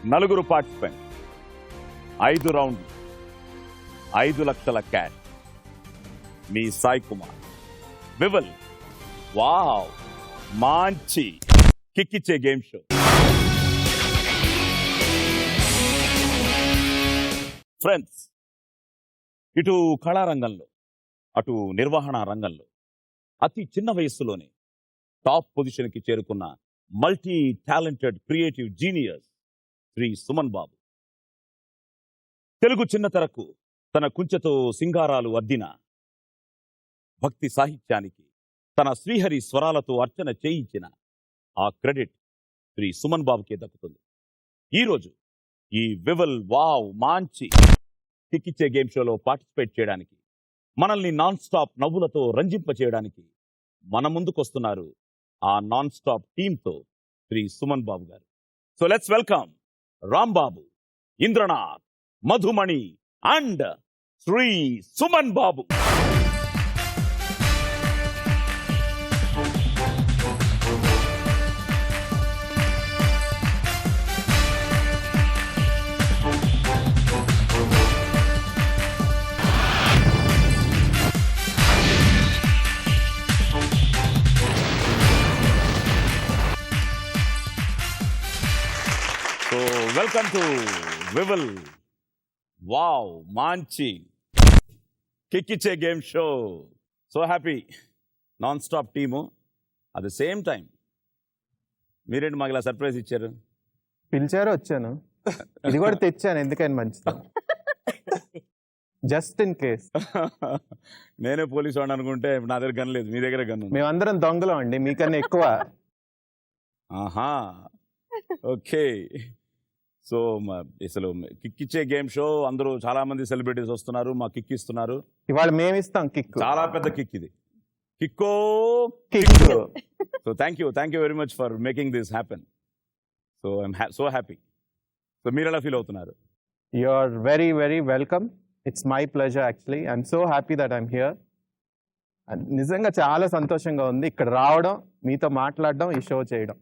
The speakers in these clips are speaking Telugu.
నలుగురు పార్టిసిపెంట్, 5 రౌండ్లు, 5 లక్షల క్యాష్. మీ సాయి కుమార్, వివల్. వావ్, మంచి కిక్కిచ్చే గేమ్ షో. ఫ్రెండ్స్, ఇటు కళారంగంలో అటు నిర్వహణ రంగంలో అతి చిన్న వయస్సులోనే టాప్ పొజిషన్కి చేరుకున్న multi talented creative genius Shri Suman Babu. Telugu చిన్నతరకు తన కుంచెతో సింగారాలు అద్దిన భక్తి సాహిత్యానికి తన శ్రీహరి స్వరాలతో అర్చన చేయించిన ఆ క్రెడిట్ శ్రీ సుమన్ బాబుకే దక్కుతుంది. ఈరోజు ఈ వివల్ వావ్ మంచి కిక్కిచ్చే గేమ్ షోలో పార్టిసిపేట్ చేయడానికి, మనల్ని నాన్ స్టాప్ నవ్వులతో రంజింపచేయడానికి మన ముందుకొస్తున్నారు ఆ నాన్ స్టాప్ టీంతో Shri Suman Babu garu. So let's welcome Rambabu, Indranath, Madhumani and Shri Suman Babu. Welcome to వివల్ వావ్ మంచి కిక్కిచ్చే game show. So happy, non stop team. At the same time మీరేంటి మాకు ఇలా సర్ప్రైజ్ ఇచ్చారు? పిలిచారు, వచ్చాను. ఇది కూడా తెచ్చాను, ఎందుకని మంచిది, జస్ట్ ఇన్ కేస్. నేనే పోలీసు వాడిని అనుకుంటే నా దగ్గర గన్ లేదు, మీ దగ్గర గన్ ఉంది. మేమందరం దొంగలం అండి, మీకన్నా ఎక్కువ. ఆహా, ఓకే. సో అసలు కిక్కిచ్చే గేమ్ షో, అందరూ చాలా మంది సెలబ్రిటీస్ వస్తున్నారు, మా కిక్ ఇస్తున్నారు. ఇవాళ మేము ఇస్తాం కిక్, చాలా పెద్ద కిక్ ఇది. కిక్కో kick. So thank you very much for making this happen. So I'm so happy. So మీరు ఎలా ఫీల్ అవుతున్నారు? You are very very welcome. It's my pleasure actually. I'm so happy that I'm here. నిజంగా చాలా సంతోషంగా ఉంది ఇక్కడ రావడం, మీతో మాట్లాడడం, ఈ షో చేయడం.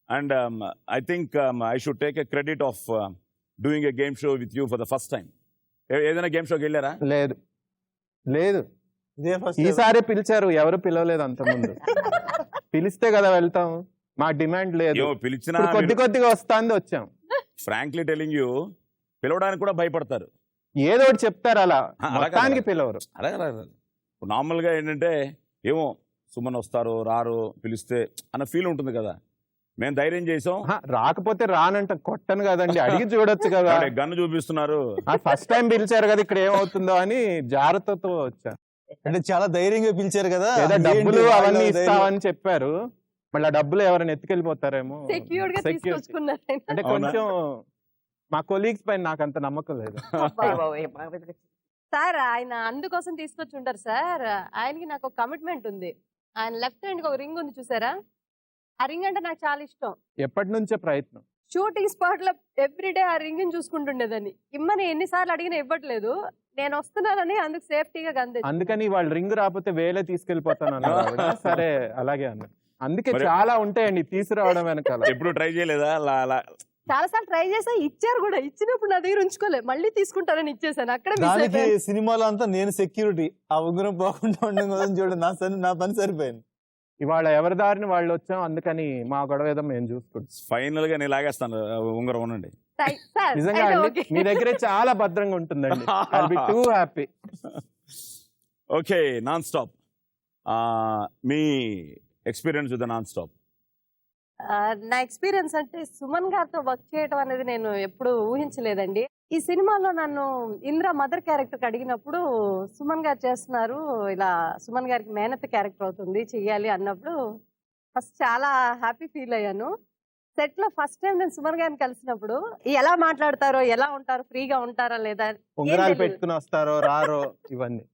And I think I should take a credit of doing a game show with you for the first time. ఏదైనా గేమ్ షోకి వెళ్ళారా? లేదు లేదు, ఈసారి పిలిచారు, ఎవరు పిలవలేదు అంతకుముందు. పిలిస్తే కదా వెళ్తాం, మా డిమాండ్ లేదు. పిలిచినా కొద్దిగా వస్తాంది, వచ్చాం. ఫ్రాంక్లీ టెలింగ్ యూ, పిలవడానికి కూడా భయపడతారు. ఏదో ఒకటి చెప్తారు, అలా మొత్తానికి పిలవరు. అలాగే నార్మల్గా ఏంటంటే ఏమో సుమన్ వస్తారు రారు పిలిస్తే అన్న ఫీల్ ఉంటుంది కదా. మేము ధైర్యం చేసాం, రాకపోతే రానంట కొట్టను కదండి, అడిగి చూడొచ్చు కదా. గన్ను చూపిస్తున్నారు. ఫస్ట్ టైం పిలిచారు కదా, ఇక్కడ ఏమవుతుందో అని జాగ్రత్తతో వచ్చా. అంటే చాలా ధైర్యంగా పిలిచారు కదా, డబ్బులు అవన్నీ ఇస్తామని చెప్పారు. మళ్ళీ ఆ డబ్బులు ఎవరైనా ఎత్తుకెళ్ళిపోతారేమో. అంటే కొంచెం మా కొలీగ్స్ పైన నాకు అంత నమ్మకం లేదు. సార్ ఆయన అందుకోసం తీసుకొచ్చి ఉంటారు సార్. ఆయనకి నాకు ఒక కమిట్మెంట్ ఉంది. ఆయన లెఫ్ట్ హ్యాండ్ ఒక రింగ్ ఉంది, చూసారా? ఆ రింగ్ అంటే నాకు చాలా ఇష్టం. ఎప్పటి నుంచే ప్రయత్నం. షూటింగ్ స్పాట్ లో ఎవ్రీడే ఆ రింగ్ చూసుకుంటుండేదని. ఇమ్మని ఎన్నిసార్లు అడిగినా ఇవ్వట్లేదు. నేను వస్తున్నానని అందుకు సేఫ్టీగా గందే. అందుకని వాళ్ళు రింగ్ రాకపోతే వేలే తీసుకెళ్లిపోతాను అన్నారు. సరే అలాగే అన్న. అందుకే చాలా ఉంటాయండి తీసుకురావడం వెనకాల. ఎప్పుడు ట్రై చేయలేదా? చాలా సార్లు ట్రై చేసా, ఇచ్చారు కూడా. ఇచ్చినప్పుడు నా దగ్గర ఉంచుకోలే, మళ్ళీ తీసుకుంటారని ఇచ్చేసాను. అక్కడ సినిమాలో అంతా నేను సెక్యూరిటీ, ఆ ఉంగరం పోకుండా ఉండడం చూడండి, నా పని సరిపోయింది. ఇవాళ ఎవరి దారిని వాళ్ళు వచ్చాం, అందుకని మా గొడవ ఏదో మేము చూసుకుంటాం. ఫైనల్ గా నేను లాగేస్తాను ఉంగరం, ఉండండి. నిజంగా అండి, మీ దగ్గరే చాలా భద్రంగా ఉంటుందండి. I'll be two happy. Okay, non stop, me experience with non stop. నా ఎక్స్పీరియన్స్ అంటే సుమన్ గారితో వర్క్ చేయడం అనేది నేను ఎప్పుడు ఊహించలేదండి. ఈ సినిమాలో నన్ను ఇంద్ర మదర్ క్యారెక్టర్ అడిగినప్పుడు సుమన్ గారు చేస్తున్నారు, ఇలా సుమన్ గారికి మేనత్ క్యారెక్టర్ అవుతుంది చెయ్యాలి అన్నప్పుడు ఫస్ట్ చాలా హ్యాపీ ఫీల్ అయ్యాను. సెట్ లో ఫస్ట్ టైం నేను సుమన్ గారిని కలిసినప్పుడు ఎలా మాట్లాడతారో, ఎలా ఉంటారో, ఫ్రీగా ఉంటారా లేదా, పెట్టుకుని వస్తారో రారో, ఇవన్నీ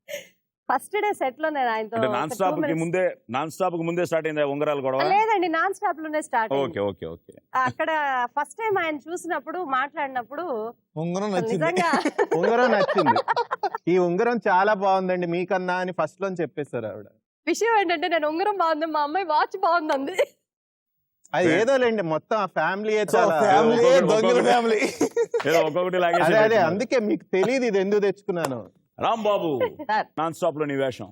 ఫస్ట్ డే సెట్ లో నేను ఆయనతో. నాన్ స్టాప్ కి ముందే స్టార్ట్ అయింది ఉంగరాలు గొడవ? లేదండి, నాన్ స్టాప్ లోనే స్టార్ట్. Okay okay okay. అక్కడ ఫస్ట్ టైం ఆయన చూసినప్పుడు మాట్లాడినప్పుడు ఉంగరం నచ్చింది. ఈ ఉంగరం చాలా బాగుందండి మీకన్నా అని ఫస్ట్ లో చెప్పేశారు ఆవిడ. విషయం ఏంటంటే నేను ఉంగరం బాగుంది, మా అమ్మాయి వాచ్ బాగుంది. అది ఏదోలేండి, మొత్తం ఆ ఫ్యామిలీ ఫ్యామిలీ ఒక్కొక్కటి- దొంగల ఒక్కొక్కటి. ఫ్యామిలీ. ఏదో ఒక్కొక్కటి లాగేసి అదే పెట్టినారు. అందుకే మీకు తెలియదు ఇది ఎందుకు తెచ్చుకున్నాను. రాంబాబు సార్ నాన్ స్టాప్ లో నీ వేషం.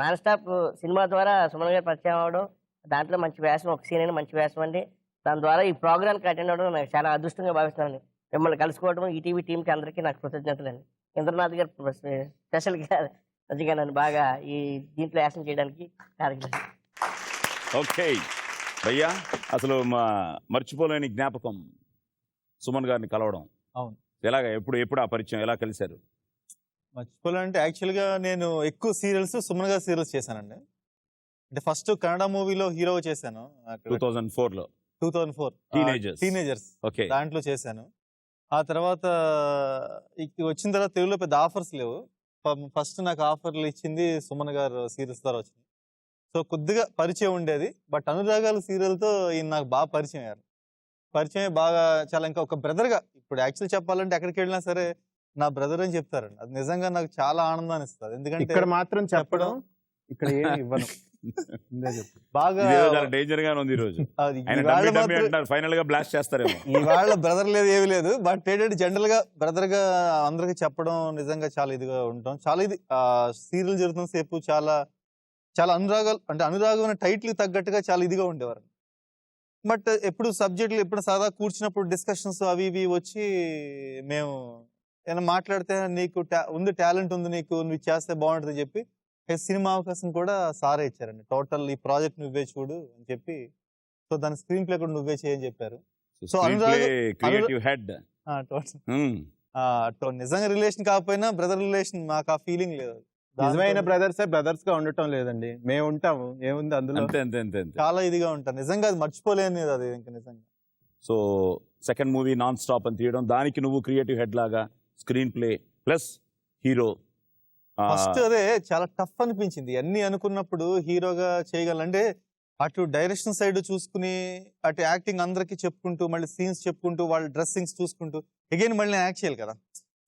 నాన్ స్టాప్ సినిమా ద్వారా సుమన్ గారు పరిచయం అవడం, దాంట్లో మంచి వేషం, ఒక సీన్ అయినా మంచి వేషం అండి. దాని ద్వారా ఈ ప్రోగ్రామ్కి అటెండ్ అవ్వడం నాకు చాలా అదృష్టంగా భావిస్తున్నాను. మిమ్మల్ని కలుసుకోవడం ఈటీవీ టీంకి అందరికీ నాకు కృతజ్ఞతలండి. ఇంద్రనాథ్ గారు స్పెషల్గా నిజంగా నన్ను బాగా ఈ దీంట్లో యాక్షన్ చేయడానికి కారణం. ఓకే భయ్యా, అసలు మర్చిపోలేని జ్ఞాపకం సుమన్ గారిని కలవడం. అవును. ఎలాగ ఎప్పుడు ఆ పరిచయం ఎలా కలిశారు? మర్చిపోవాలంటే యాక్చువల్గా నేను ఎక్కువ సీరియల్స్ సుమన్ గారు సీరియల్స్ చేశానండి. అంటే ఫస్ట్ కన్నడ మూవీలో హీరో చేశాను 2004 లో 2004 టీనేజర్స్. ఓకే, దాంట్లో చేశాను. ఆ తర్వాత వచ్చిన తర్వాత తెలుగులో పెద్ద ఆఫర్స్ లేవు. ఫస్ట్ నాకు ఆఫర్లు ఇచ్చింది సుమన్ గారు సీరియల్స్ ద్వారా వచ్చింది. సో కొద్దిగా పరిచయం ఉండేది. బట్ అనురాగాలు సీరియల్తో ఈయన నాకు బాగా పరిచయం అయ్యారు. పరిచయం బాగా చాలా ఇంకా ఒక బ్రదర్గా. ఇప్పుడు యాక్చువల్ చెప్పాలంటే ఎక్కడికి వెళ్ళినా సరే నా బ్రదర్ అని చెప్తారండి. అది నిజంగా నాకు చాలా ఆనందాన్ని ఇస్తుంది. ఎందుకంటే ఇక్కడ మాత్రం చెప్పడం, ఇక్కడ ఏమి ఇవ్వను. బాగా డేంజర్ గానే ఉంది ఈ రోజు. అది ఆయన ఇవాళ డమ్మీ మాత్రం- అంటున్నారు, ఫైనల్ గా బ్లాస్ట్ చేస్తారేమో. ఇవాళ బ్రదర్ లేదు ఏమి లేదు. బట్ ఏంటంటే జనరల్ గా బ్రదర్ గా అందరికి చెప్పడం నిజంగా చాలా ఇదిగా ఉంటాం. చాలా ఇది సీరియల్ జరుగుతున్న సేపు చాలా చాలా అనురాగాలు, అంటే అనురాగం అనే టైటిల్ తగ్గట్టుగా చాలా ఇదిగా ఉండేవారు. బట్ ఎప్పుడు సబ్జెక్టులు ఎప్పుడు సదా కూర్చున్నప్పుడు డిస్కషన్స్ అవి ఇవి వచ్చి మేము ఏమైనా మాట్లాడితే నీకు ఉంది, టాలెంట్ ఉంది నీకు, నువ్వు చేస్తే బాగుంటుంది చెప్పి సినిమా అవకాశం కూడా సారే ఇచ్చారండి. టోటల్ ఈ ప్రాజెక్ట్ నువ్వే చూడు అని చెప్పి, సో దాని స్క్రీన్ ప్లే కూడా నువ్వే చేయని చెప్పారు. So creative head. నిజంగా రిలేషన్ కాకపోయినా బ్రదర్ రిలేషన్, మాకు ఆ ఫీలింగ్ లేదు. నిజమైన బ్రదర్స్ గా ఉండటం లేదండి, మేము ఉంటాము, ఏముంది అందులో. అంతే అంతే అంతే అంతే. చాలా ఇదిగా ఉంటారు నిజంగా, అది మర్చిపోలేనిది అది ఇంకా నిజంగా. So second movie non stop అని తీయడం, దానికి నువ్వు క్రియేటివ్ హెడ్ లాగా screen play plus hero. First అదే చాలా టఫ్ అనిపించింది. అన్ని అనుకున్నప్పుడు హీరోగా చేయగలంటే అటు డైరెక్షన్ సైడ్ చూసుకుని, అటు యాక్టింగ్ అందరికి చెప్పుకుంటూ, మళ్ళీ సీన్స్ చెప్పుకుంటూ, వాళ్ళ డ్రెస్సింగ్స్ చూసుకుంటూ, అగైన్ మళ్ళీ నేను యాక్ట్ చేయాలి కదా.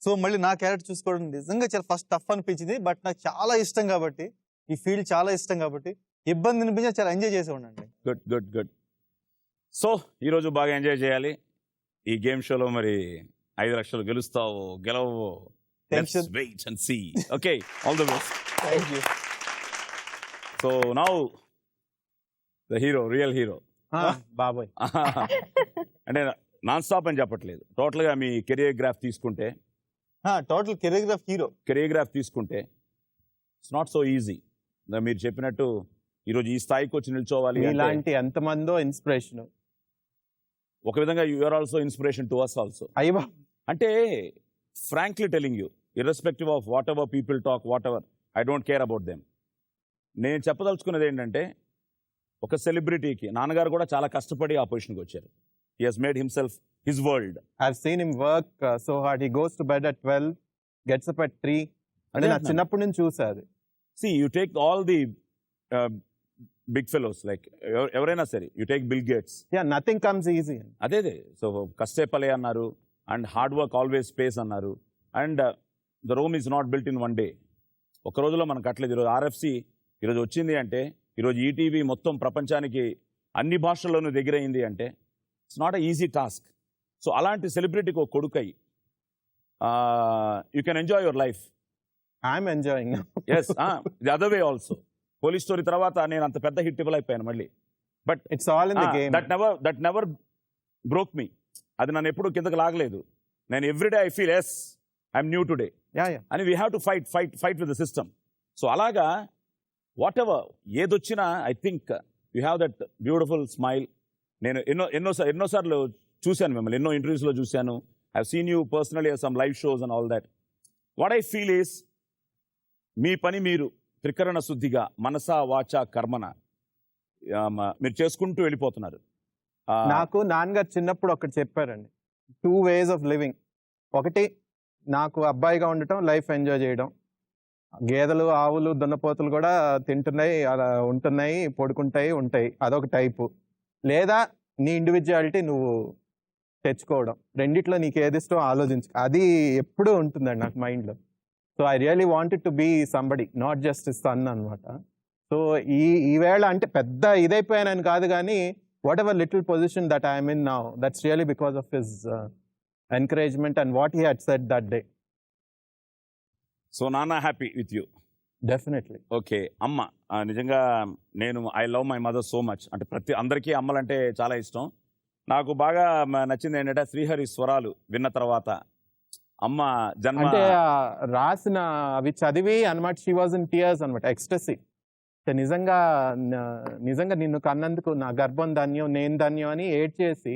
సో మళ్ళీ నా క్యారెక్టర్ చూసుకోవడం నిజంగా చాలా ఫస్ట్ టఫ్ అనిపించింది. బట్ నాకు చాలా ఇష్టం కాబట్టి, ఈ ఫీల్డ్ చాలా ఇష్టం కాబట్టి, ఇబ్బంది అనిపించి చాలా ఎంజాయ్ చేసేవాడినండి. Good good good. సో ఈరోజు బాగా ఎంజాయ్ చేయాలి. ఈ గేమ్ షోలో మరి 5 లక్షలు గెలుస్తావు గెలవు, Tension. let's wait and see. Okay, all the best. Thank you. So now the hero, real hero. బాబోయ్, అంటే నాన్ స్టాప్ అని చెప్పట్లేదు, టోటల్ గా మీ కెరియోగ్రాఫ్ తీసుకుంటే, total choreograph hero. It's not so easy. మీరు చెప్పినట్టు ఈరోజు ఈ స్థాయికి వచ్చి నిల్చోవాలి అంటే, ఇలాంటి ఎంతమందో ఇన్స్పిరేషన్. ఒక విధంగా you are also inspiration to us also. అయ్యో, అంటే frankly telling you, irrespective of whatever people talk, whatever, I don't care about them. నేను చెప్పదలుచుకున్నది ఏంటంటే, ఒక సెలబ్రిటీకి నాన్నగారు కూడా చాలా కష్టపడి ఆ పొజిషన్కి వచ్చారు. He has made himself his world. I've seen him work so hard. He goes to bed at 12, gets up at 3. అంటే నా చిన్నప్పటి నుంచి చూసారు. See, you take all the big fellows, like ఎవరైనా సరే, you take Bill Gates. Yeah, nothing comes easy. అదే సో కష్టే పలే అన్నారు, and hard work always pays అన్నారు, and the Rome is not built in one day. ఒక రోజులో మనకు అట్లేదు. ఈరోజు RFC ఈరోజు వచ్చింది అంటే, ఈరోజు ఈటీవీ మొత్తం ప్రపంచానికి అన్ని భాషల్లోనూ దగ్గరైంది అంటే, it's not a easy task. So అలాంటి సెలబ్రిటీకి ఒక కొడుకై you can enjoy your life. I'm enjoying now. Yes, the other way also. Police story తర్వాత నేను అంత పెద్ద హిట్ ఇవ్వలేకపోయాను మళ్ళీ. But It's all in the game. That never broke me. అది నన్ను ఎప్పుడు కిందకి లాగలేదు. నేను everyday I feel yes I'm new today Yeah. అని we have to fight with the system. So అలాగా వాట్ ఎవర్ ఏదొచ్చినా, I think you have that beautiful smile. నేను ఎన్నోసార్లు చూశాను మిమ్మల్ని, ఎన్నో ఇంటర్వ్యూస్లో చూశాను. I have seen you personally some live shows and all that. What I feel is, మీ పని మీరు త్రికరణ శుద్ధిగా మనసా వాచా కర్మన మీరు చేసుకుంటూ వెళ్ళిపోతున్నారు. నాకు నాన్నగారు చిన్నప్పుడు ఒకటి చెప్పారండి, 2 ways of living. ఒకటి, నాకు అబ్బాయిగా ఉండటం, లైఫ్ ఎంజాయ్ చేయడం. గేదెలు, ఆవులు, దున్నపోతులు కూడా తింటున్నాయి, అలా ఉంటున్నాయి, ఉంటాయి, అదొక టైపు. లేదా నీ ఇండివిజువాలిటీ నువ్వు తెచ్చుకోవడం. రెండిట్లో నీకు ఏది ఇష్టం ఆలోచించు. అది ఎప్పుడూ ఉంటుందండి నాకు మైండ్లో. So I really wanted to be somebody, not just son అనమాట. సో ఈవేళ అంటే పెద్ద ఇదైపోయానని కాదు, కానీ whatever little position that I am in now, that's really because of his encouragement and what he had said that day. So నాన్న happy with you. Definitely. Okay, అమ్మ నిజంగా నేను I love my mother so much. అంటే అందరికీ అమ్మలంటే చాలా ఇష్టం. నాకు బాగా నచ్చింది ఏంటంటే శ్రీహరి స్వరాలు విన్న తర్వాత అమ్మ జన్మ అంటే రాసిన అవి చదివి అనమాట, షీ వాజ్ ఇన్ టియర్స్ అనమాట, ఎక్స్టసీ. నిజంగా నిజంగా నిన్ను కన్నందుకు నా గర్భం ధన్యం, నేను ధన్యం అని ఏడ్చేసి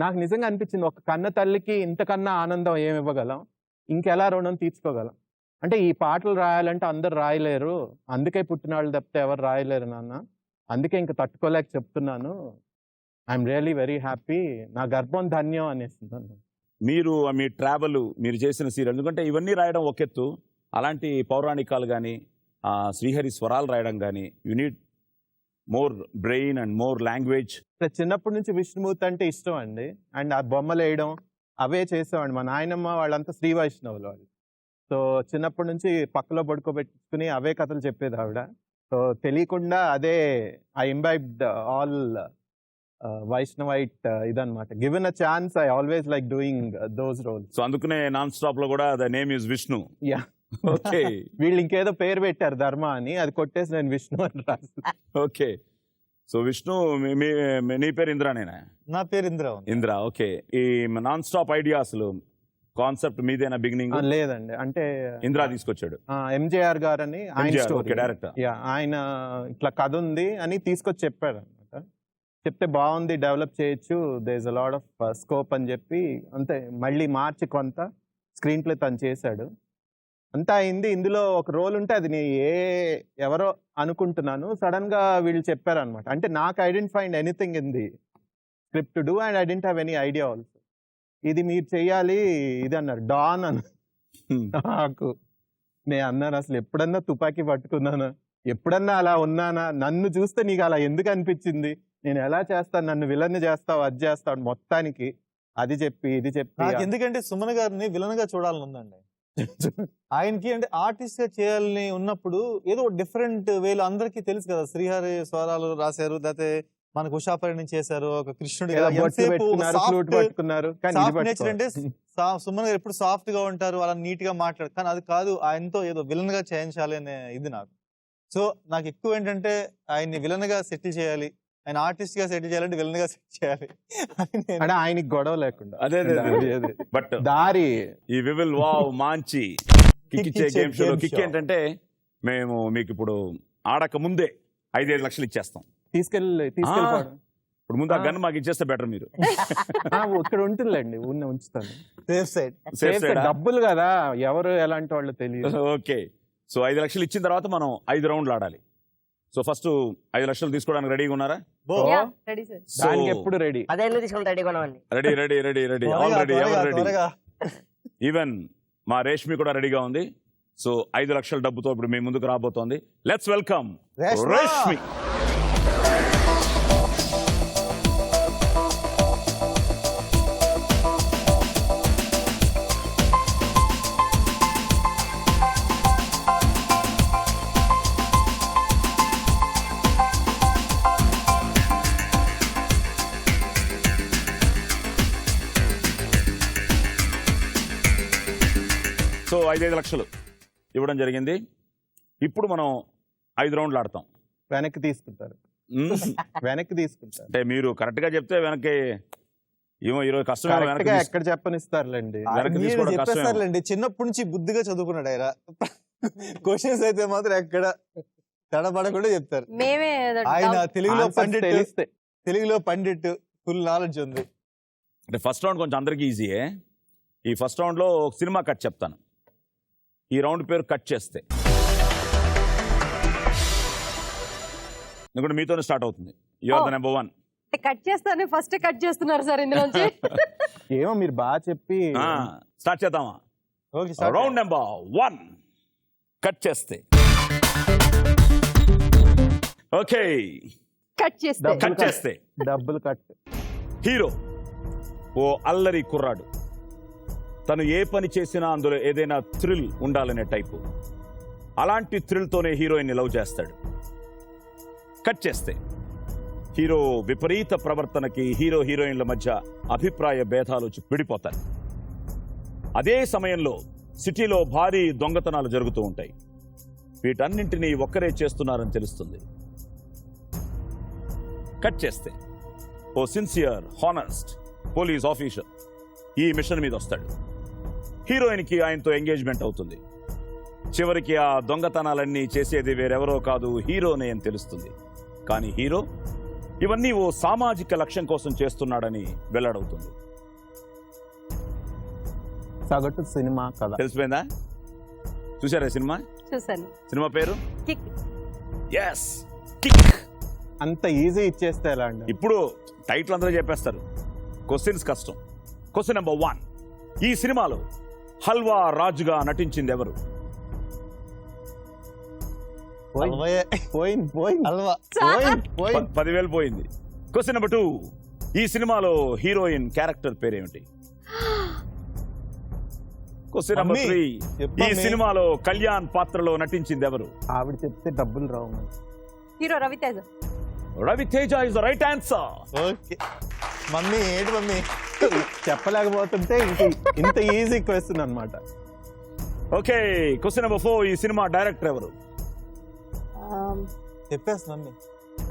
నాకు నిజంగా అనిపించింది, ఒక కన్న తల్లికి ఇంతకన్నా ఆనందం ఏమి ఇవ్వగలం, ఇంకెలా రుణం తీర్చుకోగలం. అంటే ఈ పాటలు రాయాలంటే అందరు రాయలేరు, అందుకే పుట్టిన వాళ్ళు తప్పితే ఎవరు రాయలేరు నాన్న, అందుకే ఇంక తట్టుకోలేక చెప్తున్నాను, ఐఎమ్ రియలీ వెరీ హ్యాపీ, నా గర్భం ధన్యం అనేసింది. మీరు మీ ట్రావెల్, మీరు చేసిన సీరియల్, ఎందుకంటే ఇవన్నీ రాయడం ఒక ఎత్తు, అలాంటి పౌరాణికాలు కానీ శ్రీహరి స్వరాలు రాయడం కానీ you need more brain and more language. చిన్నప్పటి నుంచి విష్ణుమూర్తి అంటే ఇష్టం అండి, అండ్ ఆ బొమ్మలు వేయడం అవే చేసేవాడి. మా నాయనమ్మ వాళ్ళంతా శ్రీ వైష్ణవులు వాళ్ళు. సో చిన్నప్పటి నుంచి పక్కలో పడుకోబెట్టుకుని అవే కథలు చెప్పేది ఆవిడ. సో తెలియకుండా అదే ఐ ఇంబైబ్డ్ ఆల్ వైష్ణవైట్ ఇదన్నమాట. Given a chance I always like doing those roles. So అందుకనే నాన్ స్టాప్ లో కూడా the name is Vishnu. Yeah, okay. వీళ్ళు ఇంకేదో పేరు పెట్టారు ధర్మ అని, అది కొట్టేసి నేను విష్ణు అని రాసి. ఓకే, సో విష్ణు నీ పేరు ఇంద్రానేనా? నా పేరు ఇంద్ర. ఇంద్ర. ఓకే, ఈ నాన్ స్టాప్ ఐడియా అసలు కాన్సెప్ట్ మీదేనా బిగినింగ్? లేదండి, అంటే ఇంద్రా తీసుకొచ్చాడు. ఎంజేఆర్ గారు అని ఆయన స్టోరీ, డైరెక్టర్. ఆయన ఇట్లా కథ ఉంది అని తీసుకొచ్చి చెప్పాడు అనమాట. చెప్తే బాగుంది, డెవలప్ చేయొచ్చు, there is a lot of scope అని చెప్పి అంతే మళ్ళీ మార్చి కొంత స్క్రీన్ ప్లే తను చేశాడు. అంతా అయింది. ఇందులో ఒక రోల్ ఉంటే అది ఎవరో అనుకుంటున్నాను, సడన్ గా వీళ్ళు చెప్పారనమాట. అంటే నాకు I didn't find anything in the script to do and I didn't have any idea also. ఇది మీరు చెయ్యాలి ఇది అన్నారు, డాన్ అని. నాకు నేను అన్నాను, అసలు ఎప్పుడన్నా తుపాకీ పట్టుకున్నానా, ఎప్పుడన్నా అలా ఉన్నానా, నన్ను చూస్తే నీకు అలా ఎందుకు అనిపించింది, నేను ఎలా చేస్తాను, నన్ను విలన్ చేస్తావు, అది చేస్తావు, మొత్తానికి అది చెప్పి ఇది చెప్పి. ఎందుకంటే సుమన్ గారిని విలన్ గా చూడాలని ఉందండి ఆయనకి. అంటే ఆర్టిస్ట్ గా చేయాలని ఉన్నప్పుడు ఏదో డిఫరెంట్ వేలు, అందరికీ తెలుసు కదా, శ్రీహరి స్వరాలు రాశారు, లేకపోతే మనకు ఉషాపరిణి చేశారు, ఒక కృష్ణుడు పట్టుకున్నారు. నేచర్ అంటే సుమన్ గారు ఎప్పుడు సాఫ్ట్ గా ఉంటారు, అలా నీట్ గా మాట్లాడు, కానీ అది కాదు, ఆయనతో ఏదో విలన్ గా చేయించాలి అనే ఇది నాకు. సో నాకు ఎక్కువ ఏంటంటే ఆయన్ని విలన్ గా సెటిల్ చేయాలి, ఆయన ఆర్టిస్ట్ గా సెటిల్ చేయాలంటే విలన్ గా సెటిల్ చేయాలి, అంటే ఆయనకి గొడవ లేకుండా. అదే బట్ దారి ఈ విల్ వావ్ మాంచి కిక్కిచ్చే గేమ్ షోలో కిక్ ఏంటంటే, మేము మీకు ఇప్పుడు ఆడక ముందే 5-5 లక్షలు ఇచ్చేస్తాం. తీసుకెళ్ళి ఇప్పుడు ముందు ఆ గన్ మాకు ఇచ్చేస్తే బెటర్. మీరు ఇక్కడ ఉంటుందండి, ఉంచుతాను సేఫ్ సైడ్. డబ్బులు కదా, ఎవరు ఎలాంటి వాళ్ళు తెలియదు. ఓకే, సో 5 లక్షలు ఇచ్చిన తర్వాత మనం 5 రౌండ్లు ఆడాలి. సో ఫస్ట్ 5 లక్షలు తీసుకోవడానికి రెడీగా ఉన్నారా? దానికి ఎప్పుడు రెడీ. అదే తీసుకుని రెడీగా ఉన్నామండి. Ready already. ఈవెన్ మా రేష్మి కూడా రెడీగా ఉంది. సో 5 లక్షల డబ్బుతో ఇప్పుడు మీ ముందుకు రాబోతోంది. Let's welcome Reshmi. సో 5 లక్షలు ఇవ్వడం జరిగింది. ఇప్పుడు మనం 5 రౌండ్లు ఆడతాం. వెనక్కి తీసుకుంటారు. అంటే మీరు కరెక్ట్ గా చెప్తే వెనక్కి ఈరోజు కష్టం. ఎక్కడ చెప్పనిస్తారులేండి, చెప్పేస్తారులేండి. చిన్నప్పటి నుంచి బుద్ధిగా చదువుకున్నాడు ఆయన. క్వశ్చన్స్ అయితే మాత్రం ఎక్కడ తడబడకుండా చెప్తారు. ఆయన తెలుగులో పండిట్, ఫుల్ నాలెడ్జ్ ఉంది. అంటే ఫస్ట్ రౌండ్ కొంచెం అందరికీ ఈజీయే. ఈ ఫస్ట్ రౌండ్ లో ఒక సినిమా కట్ చెప్తాను. ఈ రౌండ్ పేరు కట్ చేస్తే, ఎందుకంటే మీతోనే స్టార్ట్ అవుతుంది. You are the number 1. Cut చేస్తానే ఫస్ట్ కట్ చేస్తున్నారు సార్ ఇందులోంచి. ఏమో మీరు బాగా చెప్పి స్టార్ట్ చేద్దామా? రౌండ్ నెంబర్ 1 కట్ చేస్తే. ఓకే, కట్ చేస్తే డబ్బులు కట్. హీరో ఓ అల్లరి కుర్రాడు. తను ఏ పని చేసినా అందులో ఏదైనా థ్రిల్ ఉండాలనే టైపు. అలాంటి థ్రిల్తోనే హీరోయిన్ని లవ్ చేస్తాడు. కట్ చేస్తే హీరో విపరీత ప్రవర్తనకి హీరో హీరోయిన్ల మధ్య అభిప్రాయ భేదాలు వచ్చి విడిపోతాయి. అదే సమయంలో సిటీలో భారీ దొంగతనాలు జరుగుతూ ఉంటాయి. వీటన్నింటినీ ఒక్కరే చేస్తున్నారని తెలుస్తుంది. కట్ చేస్తే ఓ సిన్సియర్ హానెస్ట్ పోలీస్ ఆఫీసర్ ఈ మిషన్ మీద వస్తాడు. హీరోయిన్కి ఆయనతో ఎంగేజ్మెంట్ అవుతుంది. చివరికి ఆ దొంగతనాలన్నీ చేసేది వేరెవరో కాదు, హీరోనే అని తెలుస్తుంది. కానీ హీరో ఇవన్నీ ఓ సామాజిక లక్ష్యం కోసం చేస్తున్నాడని వెల్లడవుతుంది. సగటు సినిమా కథ తెలిసిపోయిందా? చూసారా సినిమా? చూసాను. సినిమా పేరు కిక్. Yes, Kick. అంత ఈజీ ఇచ్చేస్తే ఎలా అండి? ఇప్పుడు టైటిల్ అందరూ చెప్పేస్తారు, క్వశ్చన్స్ కష్టం. క్వశ్చన్ నెంబర్ 1, ఈ సినిమాలో హల్వా రాజుగా నటించింది ఎవరు? హల్వా 10,000 పోయింది. క్వశ్చన్ నెంబర్ 2, ఈ సినిమాలో హీరోయిన్ క్యారెక్టర్ పేరేమిటి? క్వశ్చన్ నెంబర్ 3, ఈ సినిమాలో కళ్యాణ్ పాత్రలో నటించింది ఎవరు? ఆవిడ చెప్తే డబ్బులు రావు మరి. Hero Raviteja. Raviteja is the right answer. Okay mummy, ఏంటి మమ్మీ చెప్పలేకపోతుంటే ఇంత ఈజీ క్వశ్చన్ అన్నమాట. ఓకే, క్వశ్చన్ నెంబర్ 4, ఈ సినిమా డైరెక్టర్ ఎవరు? చెప్పేస్తా మమ్మీ.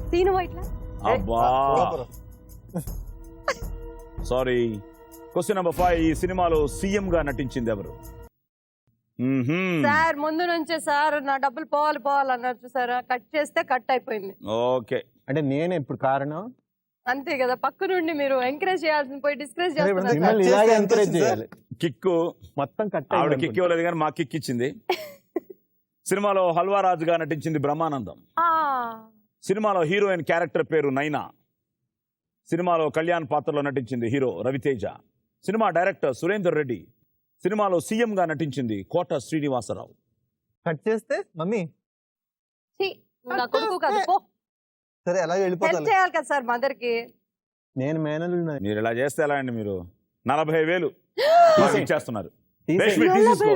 సీను వైట్లా. అబ్బా సారీ. క్వశ్చన్ నెంబర్ 5, ఈ సినిమాలో సీఎం గా నటించింది ఎవరు? సార్ ముందు నుంచే సార్ నా డబ్బులు పోవాలి అన్నారు చూసారా, కట్ చేస్తే కట్ అయిపోయింది. ఓకే, అంటే నేను ఇప్పుడు కారణం అంతే కదా, పక్క నుండి మీరు ఎంకరేజ్ చేయాల్సింది పోయి డిస్కరేజ్ మిమ్మల్ని చేస్తున్నారు. ఇలాగే ఎంకరేజ్ చేయాలి. కిక్కు మొత్తం కట్ ఆవిడ కిక్ ఇవ్వలేదు కానీ మా కిక్ ఇచ్చింది. సినిమాలో హల్వా రాజుగా నటించింది బ్రహ్మానందం. సినిమాలో హీరోయిన్ క్యారెక్టర్ పేరు నైనా. సినిమాలో కళ్యాణ్ పాత్రలో నటించింది hero Raviteja. Cinema director Surender Reddy. సినిమాలో సీఎం గా నటించింది కోట శ్రీనివాసరావు. కట్ చేస్తే మమ్మీ నా కొడుకు కాదు, పో. సరే అలాగే హెల్ప్ వెళ్ళిపోతా. చేయాలి కదా సార్ మదర్ కి. నేను మేనల్ మీరు ఇలా చేస్తే ఎలా అండి? మీరు 40,000 మాకు ఇచ్చేస్తున్నారు. తీసేయ్. తీసుకో.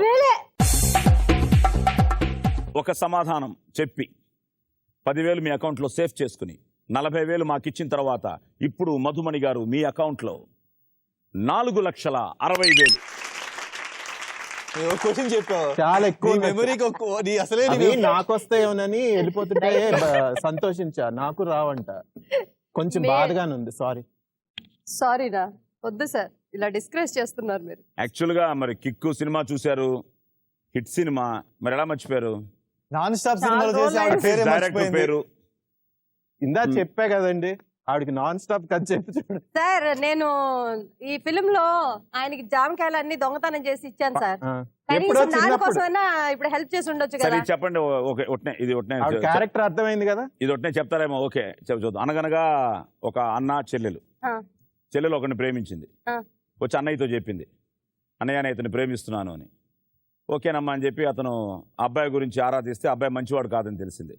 ఒక సమాధానం చెప్పి 10,000 మీ అకౌంట్లో సేవ్ చేసుకుని 40,000 మాకు ఇచ్చిన తర్వాత ఇప్పుడు మధుమణి గారు మీ అకౌంట్లో 4,60,60,000. క్వశ్చన్ చెప్పావు, చాలా ఎక్కువ మెమరీకి అసలే నాకు వస్తాయోనని వెళ్ళిపోతుంటే సంతోషించా, నాకు రావంట. కొంచెం బాధగానే ఉంది. సారీనా, వద్దు సార్, ఇలా డిస్కరేజ్ చేస్తున్నారు మీరు. యాక్చువల్గా మరి కిక్కు సినిమా చూశారు, హిట్ సినిమా, మరి ఎలా మర్చిపోయారు? నాన్ స్టాప్ సినిమాలు చేసి ఆవిడ పేరే డైరెక్టర్ మర్చిపోయింది. పేరు ఇందా చెప్పా కదండి, ఆవిడకి నాన్ స్టాప్ కట్ చెప్పి చూడండి. సార్ నేను ఈ ఫిల్మ్ లో ఆయనకి జామకాయలు అన్ని దొంగతనం చేసి ఇచ్చాను సార్. ఎప్పుడో కనీసం చిన్నప్పుడు దానికోసమైనా ఇప్పుడు హెల్ప్ చేసి ఉండొచ్చు సరే కదా. ఇది చెప్పండి. ఓకే, ఒట్నే ఇది ఒట్నే ఆవిడ క్యారెక్టర్ అర్థమైంది కదా. ఇది ఒట్నే చెప్తారేమో. ఓకే చూద్దాం. అనగనగా ఒక అన్న చెల్లెలు. ఆ. చెల్లెలు ఒకరిని ప్రేమించింది. ఆ. వచ్చి అన్నయ్యతో చెప్పింది, అన్నయ్య నేను ఇతను ప్రేమిస్తున్నాను అని. ఓకేనమ్మా అని చెప్పి అతను అబ్బాయి గురించి ఆరాధిస్తే అబ్బాయి మంచివాడు కాదని తెలిసింది.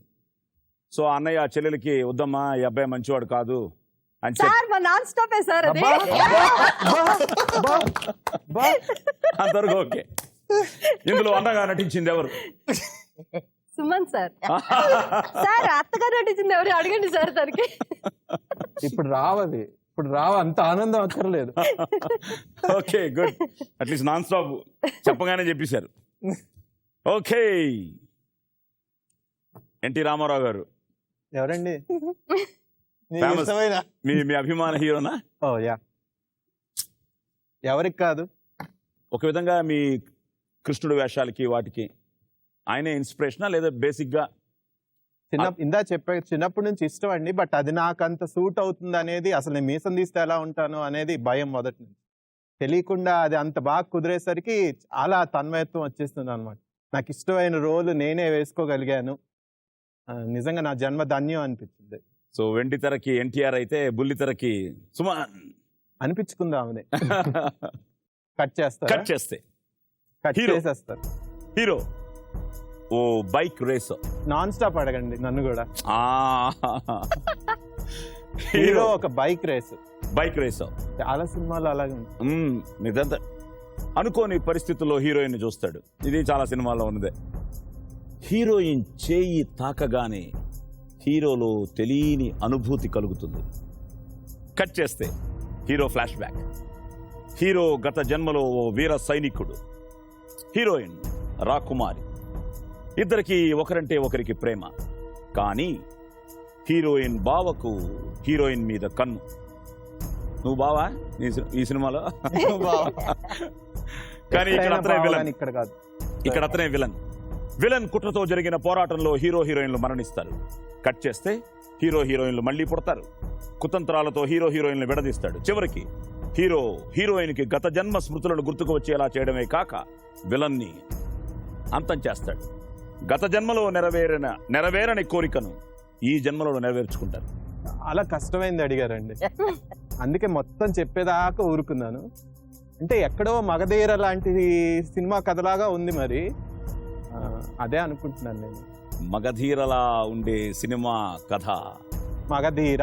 సో అన్నయ్య ఆ చెల్లెలకి, వద్దమ్మా ఈ అబ్బాయి మంచివాడు కాదు అని చెప్పి సార్ మా నాన్ స్టాప్ సార్ అది. అంతవరకు ఓకే. ఇందులో అన్నగా నటించింది ఎవరు? సుమన్ సార్. సార్ అత్తగా నటించింది ఎవరు అడగండి సార్ తనకి. ఇప్పుడు రావది, ఇప్పుడు అంత ఆనందం అక్కర్లేదు. Okay good, at least non stop చెప్పగానే చెప్పేశారు. ఓకే, ఎన్టీ రామారావు గారు ఎవరండి? ఫేమస్, మీ అభిమాన హీరోనా? ఓ యా, ఎవరికి కాదు. ఒక విధంగా మీ కృష్ణుడు వేషాలకి వాటికి ఆయనే ఇన్స్పిరేషనా లేదా బేసిక్గా? ఇందా చెప్పా, చిన్నప్పటి నుంచి ఇష్టం అండి. బట్ అది నాకు అంత సూట్ అవుతుంది అనేది, అసలు నేను మీసం తీస్తే ఎలా ఉంటాను అనేది భయం మొదటి నుంచి. తెలియకుండా అది అంత బాగా కుదిరేసరికి చాలా తన్మయత్వం వచ్చేస్తుంది అనమాట. నాకు ఇష్టమైన రోలు నేనే వేసుకోగలిగాను. నిజంగా నా జన్మ ధన్యం అనిపించింది. సో వెండి తెరకి ఎన్టీఆర్ అయితే బుల్లి తెరకి సుమన్ అనిపించుకుందామని. కట్ చేస్తారు, కట్ చేస్తే కట్ హీరో. చేసేస్తారు. హీరో ఓ బైక్ రేస్. నాన్ స్టాప్ అడగండి నన్ను కూడా. హీరో ఒక బైక్ రేస్. బైక్ రేస్ చాలా సినిమాలు అలాగే ఉంది. నిజంగా అనుకోని పరిస్థితుల్లో హీరోయిన్ చూస్తాడు. ఇది చాలా సినిమాల్లో ఉన్నదే. హీరోయిన్ చేయి తాకగానే హీరోలో తెలియని అనుభూతి కలుగుతుంది. కట్ చేస్తే హీరో ఫ్లాష్ బ్యాక్. హీరో గత జన్మలో ఓ వీర సైనికుడు, హీరోయిన్ రాకుమారి. ఇద్దరికి ఒకరంటే ఒకరికి ప్రేమ. కానీ హీరోయిన్ బావకు హీరోయిన్ మీద కన్ను. నువ్వు బావా ఈ సినిమాలో? కానీ ఇక్కడ అతనే విలన్. ఇక్కడ కాదు, ఇక్కడ అతనే విలన్. విలన్ కుట్రతో జరిగిన పోరాటంలో హీరో హీరోయిన్లు మరణిస్తారు. కట్ చేస్తే హీరో హీరోయిన్లు మళ్ళీ పుడతారు. కుతంత్రాలతో హీరో హీరోయిన్లు విడదీస్తాడు. చివరికి హీరో హీరోయిన్కి గత జన్మ స్మృతులను గుర్తుకు వచ్చేలా చేయడమే కాక విలన్ని అంతం చేస్తాడు. గత జన్మలో నెరవేరని కోరికను ఈ జన్మలో నెరవేర్చుకుంటారు. చాలా కష్టమైంది అడిగారండి, అందుకే మొత్తం చెప్పేదాకా ఊరుకున్నాను. అంటే ఎక్కడో మగధీర లాంటి సినిమా కథలాగా ఉంది, మరి అదే అనుకుంటున్నాను నేను. మగధీరలా ఉండే సినిమా కథ మగధీర.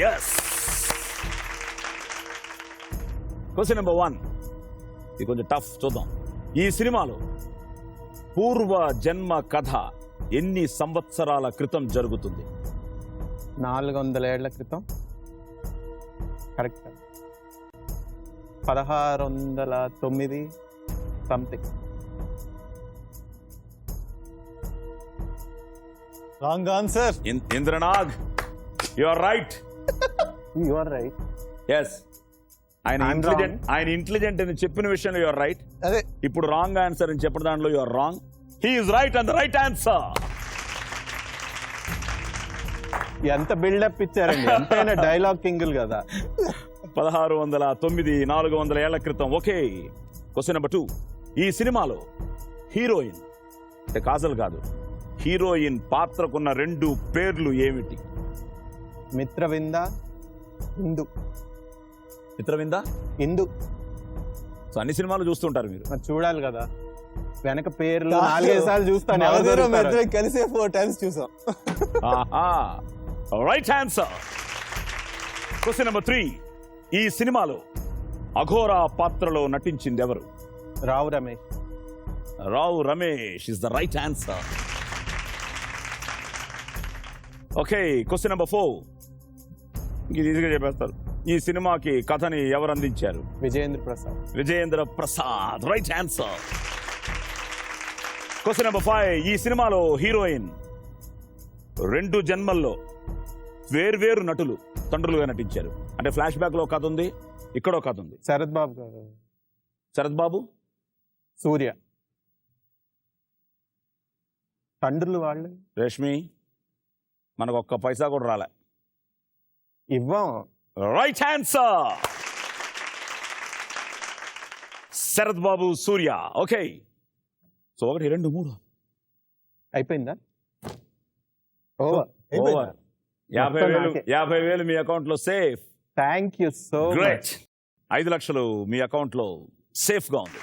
ఎస్. క్వశ్చన్ నెంబర్ 1, ఇది కొంచెం టఫ్, చూద్దాం. ఈ సినిమాలో పూర్వ జన్మ కథ ఎన్ని సంవత్సరాల క్రితం జరుగుతుంది? 400 ఏళ్ల క్రితం. Correct. 1609 something. Wrong answer. Indranag, you are right. You are right. Yes, ఆయన ఇంటెలిజెంట్ అని చెప్పిన విషయంలో యు ఆర్ రైట్. అదే ఇప్పుడు రాంగ్ ఆన్సర్ అని చెప్పిన దాంట్లో you are wrong. He is right and the right answer. ఎంత బిల్డప్ ఇచ్చారండి, ఎంతైనా డైలాగ్ కింగులు కదా. 1609, 400 ఏళ్ల క్రితం. Okay, question number 2. ఈ సినిమాలో హీరోయిన్ అంటే కాజల్ కాదు, హీరోయిన్ పాత్రకున్న 2 పేర్లు ఏమిటి? మిత్రవింద, ఇందు. మిత్రవింద, ఇందు. సో అన్ని సినిమాలు చూస్తుంటారు మీరు. మరి చూడాలి కదా, వెనక పేర్లు 4-5 సార్లు చూస్తాను. ఎవరు దొరుకుతారో. కలిసే 4 times చూసాం. Right answer. Question number 3. ఈ సినిమాలో అఘోరా పాత్రలో నటించింది ఎవరు? Rao Ramesh. Rao Ramesh is the right answer. Okay, question number 4. ఇది ఈజీగా చెప్పేస్తారు. ఈ సినిమాకి కథని ఎవరు అందించారు? Vijayendra Prasad. Vijayendra Prasad, right answer. Question number 5. ఈ సినిమాలో హీరోయిన్ 2 జన్మల్లో వేర్వేరు నటులు తండ్రులుగా నటించారు. అంటే ఫ్లాష్ బ్యాక్ లో కథ ఉంది, ఇక్కడో కథ ఉంది. శరత్ బాబు గారు. శరత్ బాబు, సూర్య. తండ్రులు వాళ్ళు. రేష్మి, మనకు ఒక్క పైసా కూడా రాలే. ఇవ్వం. Right answer. Sarath Babu, Surya. Okay, so 1, 2, 3 అయిపోయిందా? ఓవర్. 50,000 మీ అకౌంట్ లో safe. Thank you so great. Much. 5 లక్షలు మీ అకౌంట్ లో సేఫ్ గా ఉంది.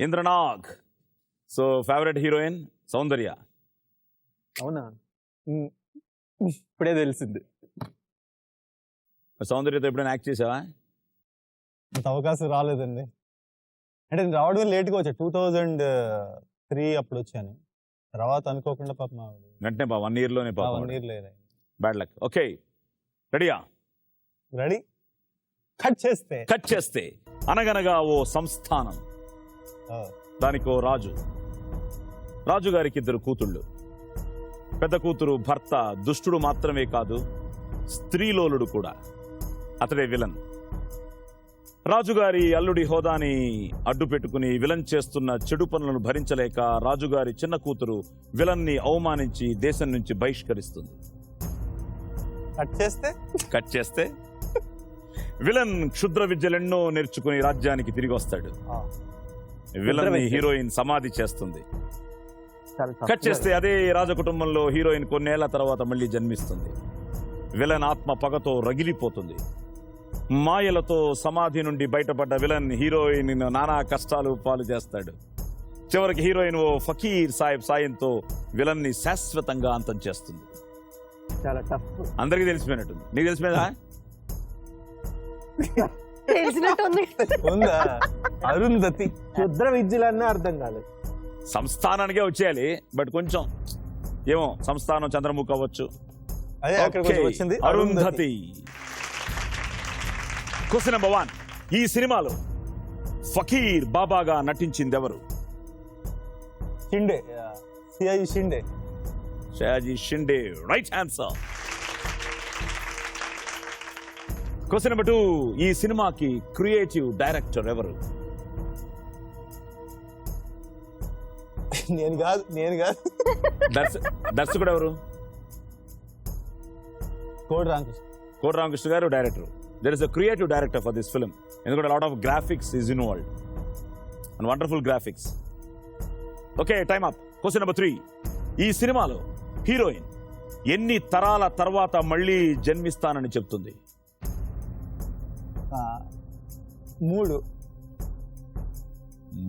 Indranag, so favourite heroine Soundarya. అవునా? ఇప్పుడే తెలిసింది. సౌందర్యతో ఎప్పుడైనా యాక్ట్ చేసావా? అంత అవకాశం రాలేదండి. అంటే నేను రావడం లేట్గా వచ్చా. 2003 అప్పుడు వచ్చాను. తర్వాత అనుకోకుండా పాప వెంటనే 1 year లోనే 1 year లేదు. Bad luck. ఓకే, రెడీయా? రెడీ. కట్ చేస్తే అనగనగా ఓ సంస్థానం, దానికో రాజు. రాజుగారికి 2 కూతుళ్ళు. పెద్ద కూతురు భర్త దుష్టుడు మాత్రమే కాదు, స్త్రీలోలుడు కూడా. అతడే విలన్. రాజుగారి అల్లుడి హోదాని అడ్డు పెట్టుకుని విలన్ చేస్తున్న చెడు పనులను భరించలేక రాజుగారి చిన్న కూతురు విలన్ని అవమానించి దేశం నుంచి బహిష్కరిస్తుంది. కట్ చేస్తే విలన్ క్షుద్ర విద్యలెన్నో నేర్చుకుని రాజ్యానికి తిరిగి వస్తాడు. విలన్ హీరోయిన్ సమాధి చేస్తుంది. కట్ చేస్తే అదే రాజకుటుంబంలో హీరోయిన్ కొన్నేళ్ల తర్వాత మళ్ళీ జన్మిస్తుంది. విలన్ ఆత్మ పగతో రగిలిపోతుంది. మాయలతో సమాధి నుండి బయటపడ్డ విలన్ హీరోయిన్ నానా కష్టాలు పాలు చేస్తాడు. చివరికి హీరోయిన్ ఓ ఫకీర్ సాహెబ్ సాయంతో విలన్ ని శాశ్వతంగా అంతం చేస్తుంది. చాలా టఫ్. అందరికీ తెలిసిపోయినట్టుంది. నీకు తెలిసిపోయిందా? తెలిసినట్టుంది. అరుంధతి. క్షుద్ర విద్యలన్నా అర్థం కాలేదు. సంస్థానానికే వచ్చేయాలి, బట్ కొంచెం ఏమో సంస్థానం చంద్రముఖి అవ్వచ్చు. అదే అక్కడ కొంచెం వచ్చింది అరుంధతి. Question number 1. ఈ సినిమాలో ఫకీర్ బాబాగా నటించింది ఎవరు? Shinde, CI Shinde. Sayaji Shinde. Right answer. Question number 2. ఈ సినిమాకి క్రియేటివ్ డైరెక్టర్ ఎవరు? నేను కాదు దర్శకుడు ఎవరు? కోడి Ramakrishna. Kodi Ramakrishna garu director. There is a creative director for this film. ఎందుకంటే lot of graphics is involved and wonderful graphics. Okay, time up. Question number 3. ఈ సినిమాలో హీరోయిన్ ఎన్ని తరాల తర్వాత మళ్ళీ జన్మిస్తానని చెప్తుంది?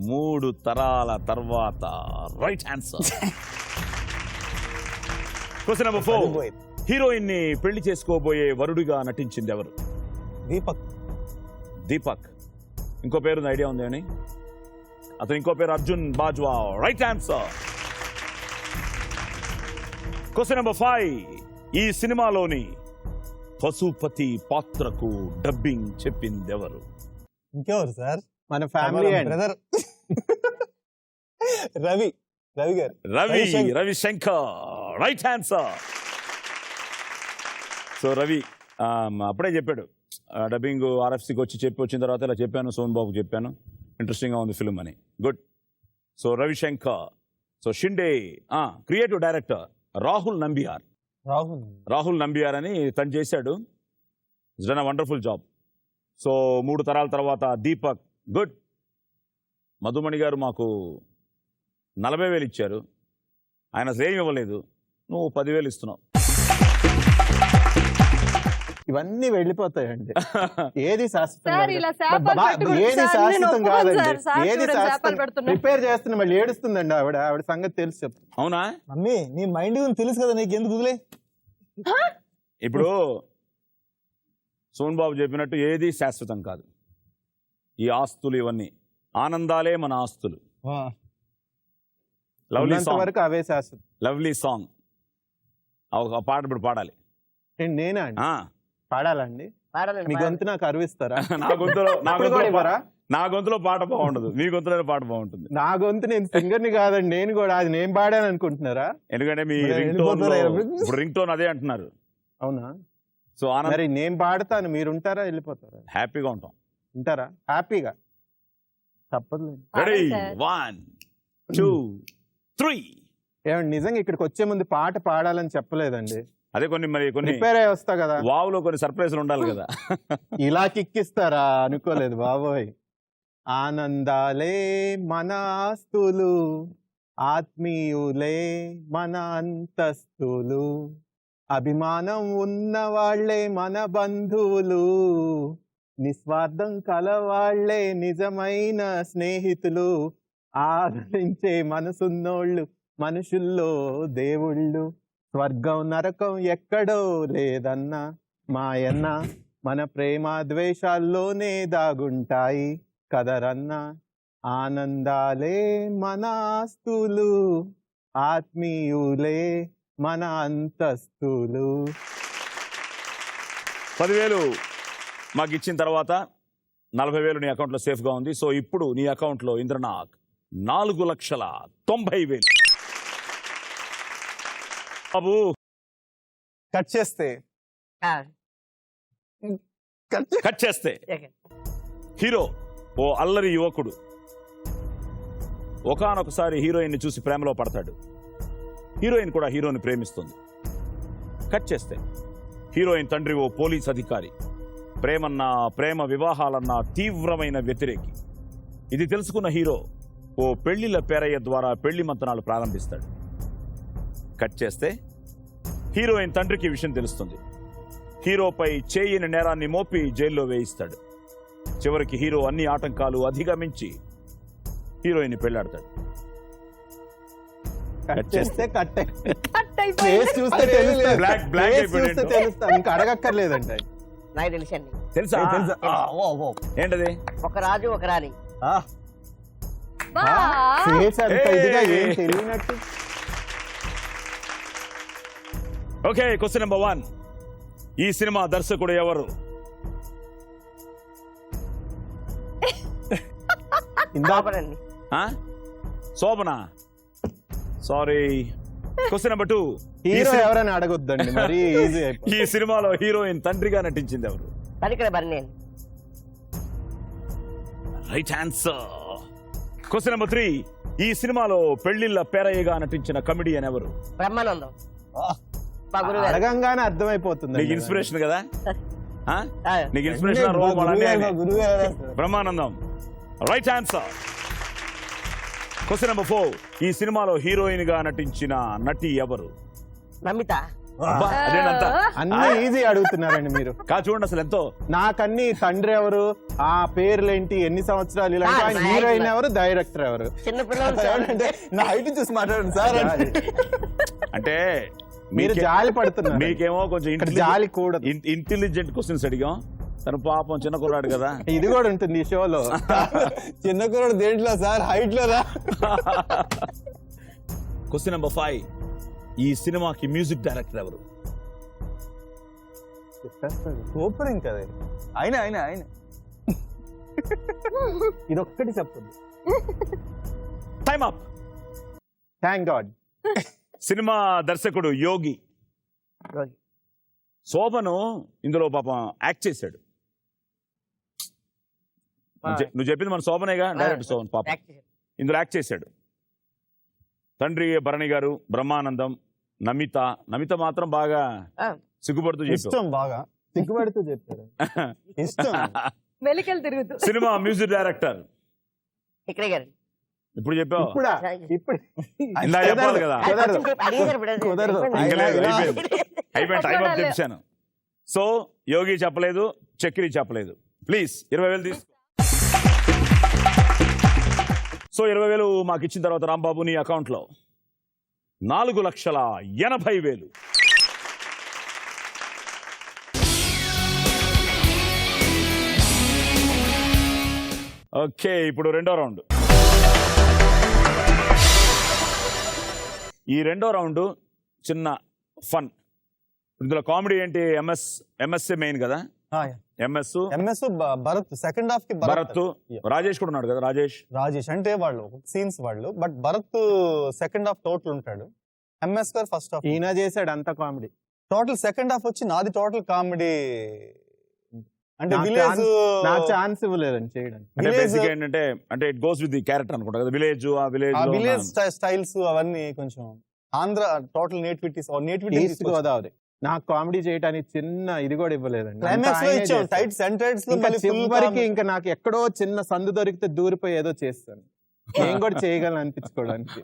3 తరాల తర్వాత. Right answer. Question number 4. Heroine ని పెళ్లి చేసుకోబోయే వరుడిగా నటించింది ఎవరు? దీపక్. ఇంకో పేరు ఐడియా ఉంది అని? అతను ఇంకో పేరు Arjun Bajwa. Right answer. Question number 5. ఈ సినిమాలోని పశుపతి పాత్రకు డబ్బింగ్ చెప్పింది ఎవరు? ఇంకెవరు సార్? మన ఫ్యామిలీ బ్రదర్ రవి గారు. Ravishankar. Right answer. So Ravi అప్పుడే చెప్పాడు డబ్బింగ్ RFCకి వచ్చి చెప్పి వచ్చిన తర్వాత ఇలా చెప్పాను, సోన్ బాబుకి చెప్పాను, ఇంట్రెస్టింగ్గా ఉంది ఫిల్మ్ అని. Good. So Ravishankar. So Shinde. Creative director Rahul Nambiar అని తను చేశాడు. It's done a wonderful job. So 3 తరాల తర్వాత దీపక్. గుడ్. మధుమణి గారు మాకు 40,000 ఇచ్చారు, ఆయన అసలు ఏమి ఇవ్వలేదు, నువ్వు 10,000 ఇస్తున్నావు. ఇవన్నీ వెళ్ళిపోతాయండి. ఏది శాశ్వతం సార్, కాదు. ఇలా శాపాలు బా- పెట్టుకుంటే ఏది సార్, శాశ్వతం నేను ఒప్పుకోను కాదండి. సార్. సార్ ఏది చూడండి, శాశ్వతం శాపాలు పెడుతున్నా. ప్రిపేర్ చేస్తున్నా మళ్ళీ ఏడుస్తుందండి ఆవిడ సంగతి తెలుసు. చెప్తా. అవునా? మమ్మీ నీ మైండ్ తెలుసు కదా నీకు, ఎందుకు వదిలే? ఇప్పుడు సోన్ బాబు చెప్పినట్టు ఏది శాశ్వతం కాదు. ఈ ఆస్తులు ఇవన్నీ ఆనందాలే మన ఆస్తులు. లవ్లీ ఉన్నంత సాంగ్. వరకు అవే శాశ్వతం. Lovely song. ఒక పాట ఇప్పుడు పాడాలి. నేనా అండి పాడాలండి? పాడాలండి, మీ పాడాలి. గొంతు నాకు అరువిస్తారా? నా కూడా ఇవ్వరా? గొంతులో పాట బాగుండదు, మీ గొంతులో పాట బాగుంటుంది. నా గొంతు నేను సింగర్ని కాదండి, నేను కూడా అది నేను పాడాను అనుకుంటున్నారా? ఎందుకంటే మీ మరి రింగ్ టోన్ వెళ్ళిపోతారా? ఇప్పుడు రింగ్ టోన్ అదే అంటున్నారు. అవునా? సో ఆనంద్ మరి నేను పాడతాను, మీరు ఉంటారా వెళ్ళిపోతారా? హ్యాపీగా ఉంటాం. ఉంటారా హ్యాపీగా? తప్పదు. రెడీ? పాడండి సార్. 1 2 3. ఏమండి నిజంగా ఇక్కడికి వచ్చే ముందు పాట పాడాలని చెప్పలేదండి. అదే కొన్ని ప్రిపేర్ అయి వస్తా కదా. వావులో కొన్ని సర్ప్రైజ్లు ఉండాలి కదా. ఇలా కిక్కిస్తారా అనుకోలేదు బాబోయ్. ఆనందాలే మన ఆస్తులు, ఆత్మీయులే మన అంతస్తులు, అభిమానం ఉన్న వాళ్లే మన బంధువులు, నిస్వార్థం కలవాళ్లే నిజమైన స్నేహితులు, ఆదరించే మనసున్నోళ్ళు మనుషుల్లో దేవుళ్ళు, స్వర్గం నరకం ఎక్కడో లేదన్నా మాయన్న, మన ప్రేమ ద్వేషాల్లోనే దాగుంటాయి కదరన్నా, ఆనందాలే మన ఆస్తులు, ఆత్మీయులే మన అంతస్తులు. 10,000 మాకు ఇచ్చిన తర్వాత 40,000 నీ అకౌంట్లో సేఫ్గా ఉంది. సో ఇప్పుడు నీ అకౌంట్లో ఇంద్రనాథ్ 4,90,000. బాబు కట్ చేస్తే ఆ, కట్ చేస్తే ఓకే. హీరో ఓ అల్లరి యువకుడు ఒకానొకసారి హీరోయిన్ని చూసి ప్రేమలో పడతాడు. హీరోయిన్ కూడా హీరోని ప్రేమిస్తుంది. కట్ చేస్తే హీరోయిన్ తండ్రి ఓ పోలీస్ అధికారి. ప్రేమన్నా ప్రేమ వివాహాలన్నా తీవ్రమైన వ్యతిరేకి. ఇది తెలుసుకున్న హీరో ఓ పెళ్లిళ్ళ పేరయ్య ద్వారా పెళ్లి మంతనాలు ప్రారంభిస్తాడు. కట్ చేస్తే హీరోయిన్ తండ్రికి విషయం తెలుస్తుంది. హీరోపై చేయని నేరాన్ని మోపి జైల్లో వేయిస్తాడు. చివరికి హీరో అన్ని ఆటంకాలు అధిగమించి హీరోయిన్ పెళ్లాడతాడు. కట్ చేస్తే కట్ కట్ అయిపోయింది. చూస్తే తెలుస్తుంది. Black Face అయిపోయింది చూస్తే ఏంటో. తెలుస్తుంది. ఇంకా అడగక్కర్లేదండి. నాకు తెలుసండి. తెలుసా? తెలుసా? ఏంటది? ఒక రాజు ఒక రాణి. బా. ఫేస్ అంత ఇదిగా ఏం తెలియనట్టు. Okay, question number 1. ఈ సినిమా దర్శకుడు ఎవరు? ఇందాపడండి. ఆ? శోభన. సారీ. Question number 2. హీరో ఎవరైనా అడగొద్దండి, మరీ ఈజీ అయిపోయింది. ఈ సినిమాలో హీరోయిన్ తండ్రిగా నటించింది ఎవరు? Tanikella Bharani. Right answer. Question number 3. ఈ సినిమాలో పెళ్లిళ్ళ పేరయ్యగా నటించిన కమెడియన్ ఎవరు? బ్రహ్మానందం. మా గురువు గారు. అడగంగానే అర్థమైపోతుంది. నీకు ఇన్స్పిరేషన్ కదా? ఆ? ఆ, నీకు ఇన్స్పిరేషన్ రోల్ గురువు గారు. Brahmanandam. Right answer. Question number 4. ఈ సినిమాలో హీరోయిన్ గా నటించిన నటి ఎవరు? నమిత. అబ్బా, అదేనంతా. అన్ని ఈజీ అడుగుతున్నారండి మీరు. కా చూడండి అసలు ఎంతో. నాకన్నీ తండ్రి ఎవరు, ఆ పేర్లేంటి, ఎన్ని సంవత్సరాలు, ఇలాంటి ఆయన హీరోయిన్ ఎవరు, డైరెక్టర్ ఎవరు. చిన్న పిల్లలు సార్. అంటే నా హైట్ చూసి మాట్లాడండి సార్. అంటే మీరు జాలి పడుతున్నారు. మీకేమో కొంచెం ఇక్కడ జాలి కూడదు. ఇంటెలిజెంట్ క్వశ్చన్స్ అడిగాం. తను పాపం చిన్న కుర్రాడు కదా. ఇది కూడా ఉంటుంది ఈ షోలో. చిన్న కుర్రాడు దేంట్లో సార్? హైట్ లో రా. Question number 5. ఈ సినిమాకి మ్యూజిక్ డైరెక్టర్ ఎవరు? సూపర్. ఇంకా ఆయన ఇది ఒక్కటి చెప్పండి. Time up. Thank God. Cinema దర్శకుడు యోగి. యోగి. శోభను ఇందులో పాపం యాక్ట్ చేశాడు. నువ్వు చెప్పింది మన శోభనేగా, డైరెక్టర్ శోభన్ పాపం ఇందులో యాక్ట్ చేశాడు. తండ్రి భరణి గారు, బ్రహ్మానందం, నమిత మాత్రం బాగా సిగ్గుపడుతూ చెప్పాడు. ఇష్టం, బాగా సిగ్గుపడుతూ చెప్పారు. ఇష్టం. మెలికలు తిరుగుతూ. సినిమా మ్యూజిక్ డైరెక్టర్ ఇక్కడే గారు. ఇప్పుడు చెప్పావు. ఇప్పుడు ఇందా చెప్పాలి కదా. కుదరదు. అయిపోయింది. టైం అప్ చెప్పాను. సో యోగి చెప్పలేదు, చక్రి చెప్పలేదు. ప్లీజ్ 20,000 తీసుకో. సో 20,000 మాకు ఇచ్చిన తర్వాత రాంబాబు నీ అకౌంట్ లో 4,80,000. ఓకే, ఇప్పుడు రెండో రౌండ్. ఈ రెండో రౌండ్ చిన్న ఫన్. ఇందులో కామెడీ ఏంటి? ఎంఎస్ఏ మెయిన్ కదా. ఎంఎస్ భరత్ సెకండ్ హాఫ్ కి భరత్, రాజేష్ కూడా ఉన్నాడు కదా. రాజేష్ అంటే వాళ్ళు సీన్స్ వాళ్ళు, but Bharat second half total ఉంటాడు. ఎంఎస్ గారు ఫస్ట్ హాఫ్. ఈయన చేశాడు అంత కామెడీ. టోటల్ సెకండ్ హాఫ్ వచ్చి నాది టోటల్ కామెడీ. అంటే విలేజ్ నాకు ఛాన్స్ ఇవ్వలేదండి చేయడానికి. అంటే బేసిక్ ఏంటంటే అంటే it goes with the character అనుకుంటా కదా. విలేజ్ స్టైల్స్ అవన్నీ కొంచెం ఆంధ్ర టోటల్ నేటివిటీస్ ఈస్ట్ గోదావరి. నాకు కామెడీ చేయడానికి చిన్న ఇది కూడా ఇవ్వలేదండి. చివరికి ఇంకా నాకు ఎక్కడో చిన్న సందు దొరికితే దూరిపోయి ఏదో చేస్తాను. నేను కూడా చేయగలను అనిపించుకోవడానికి.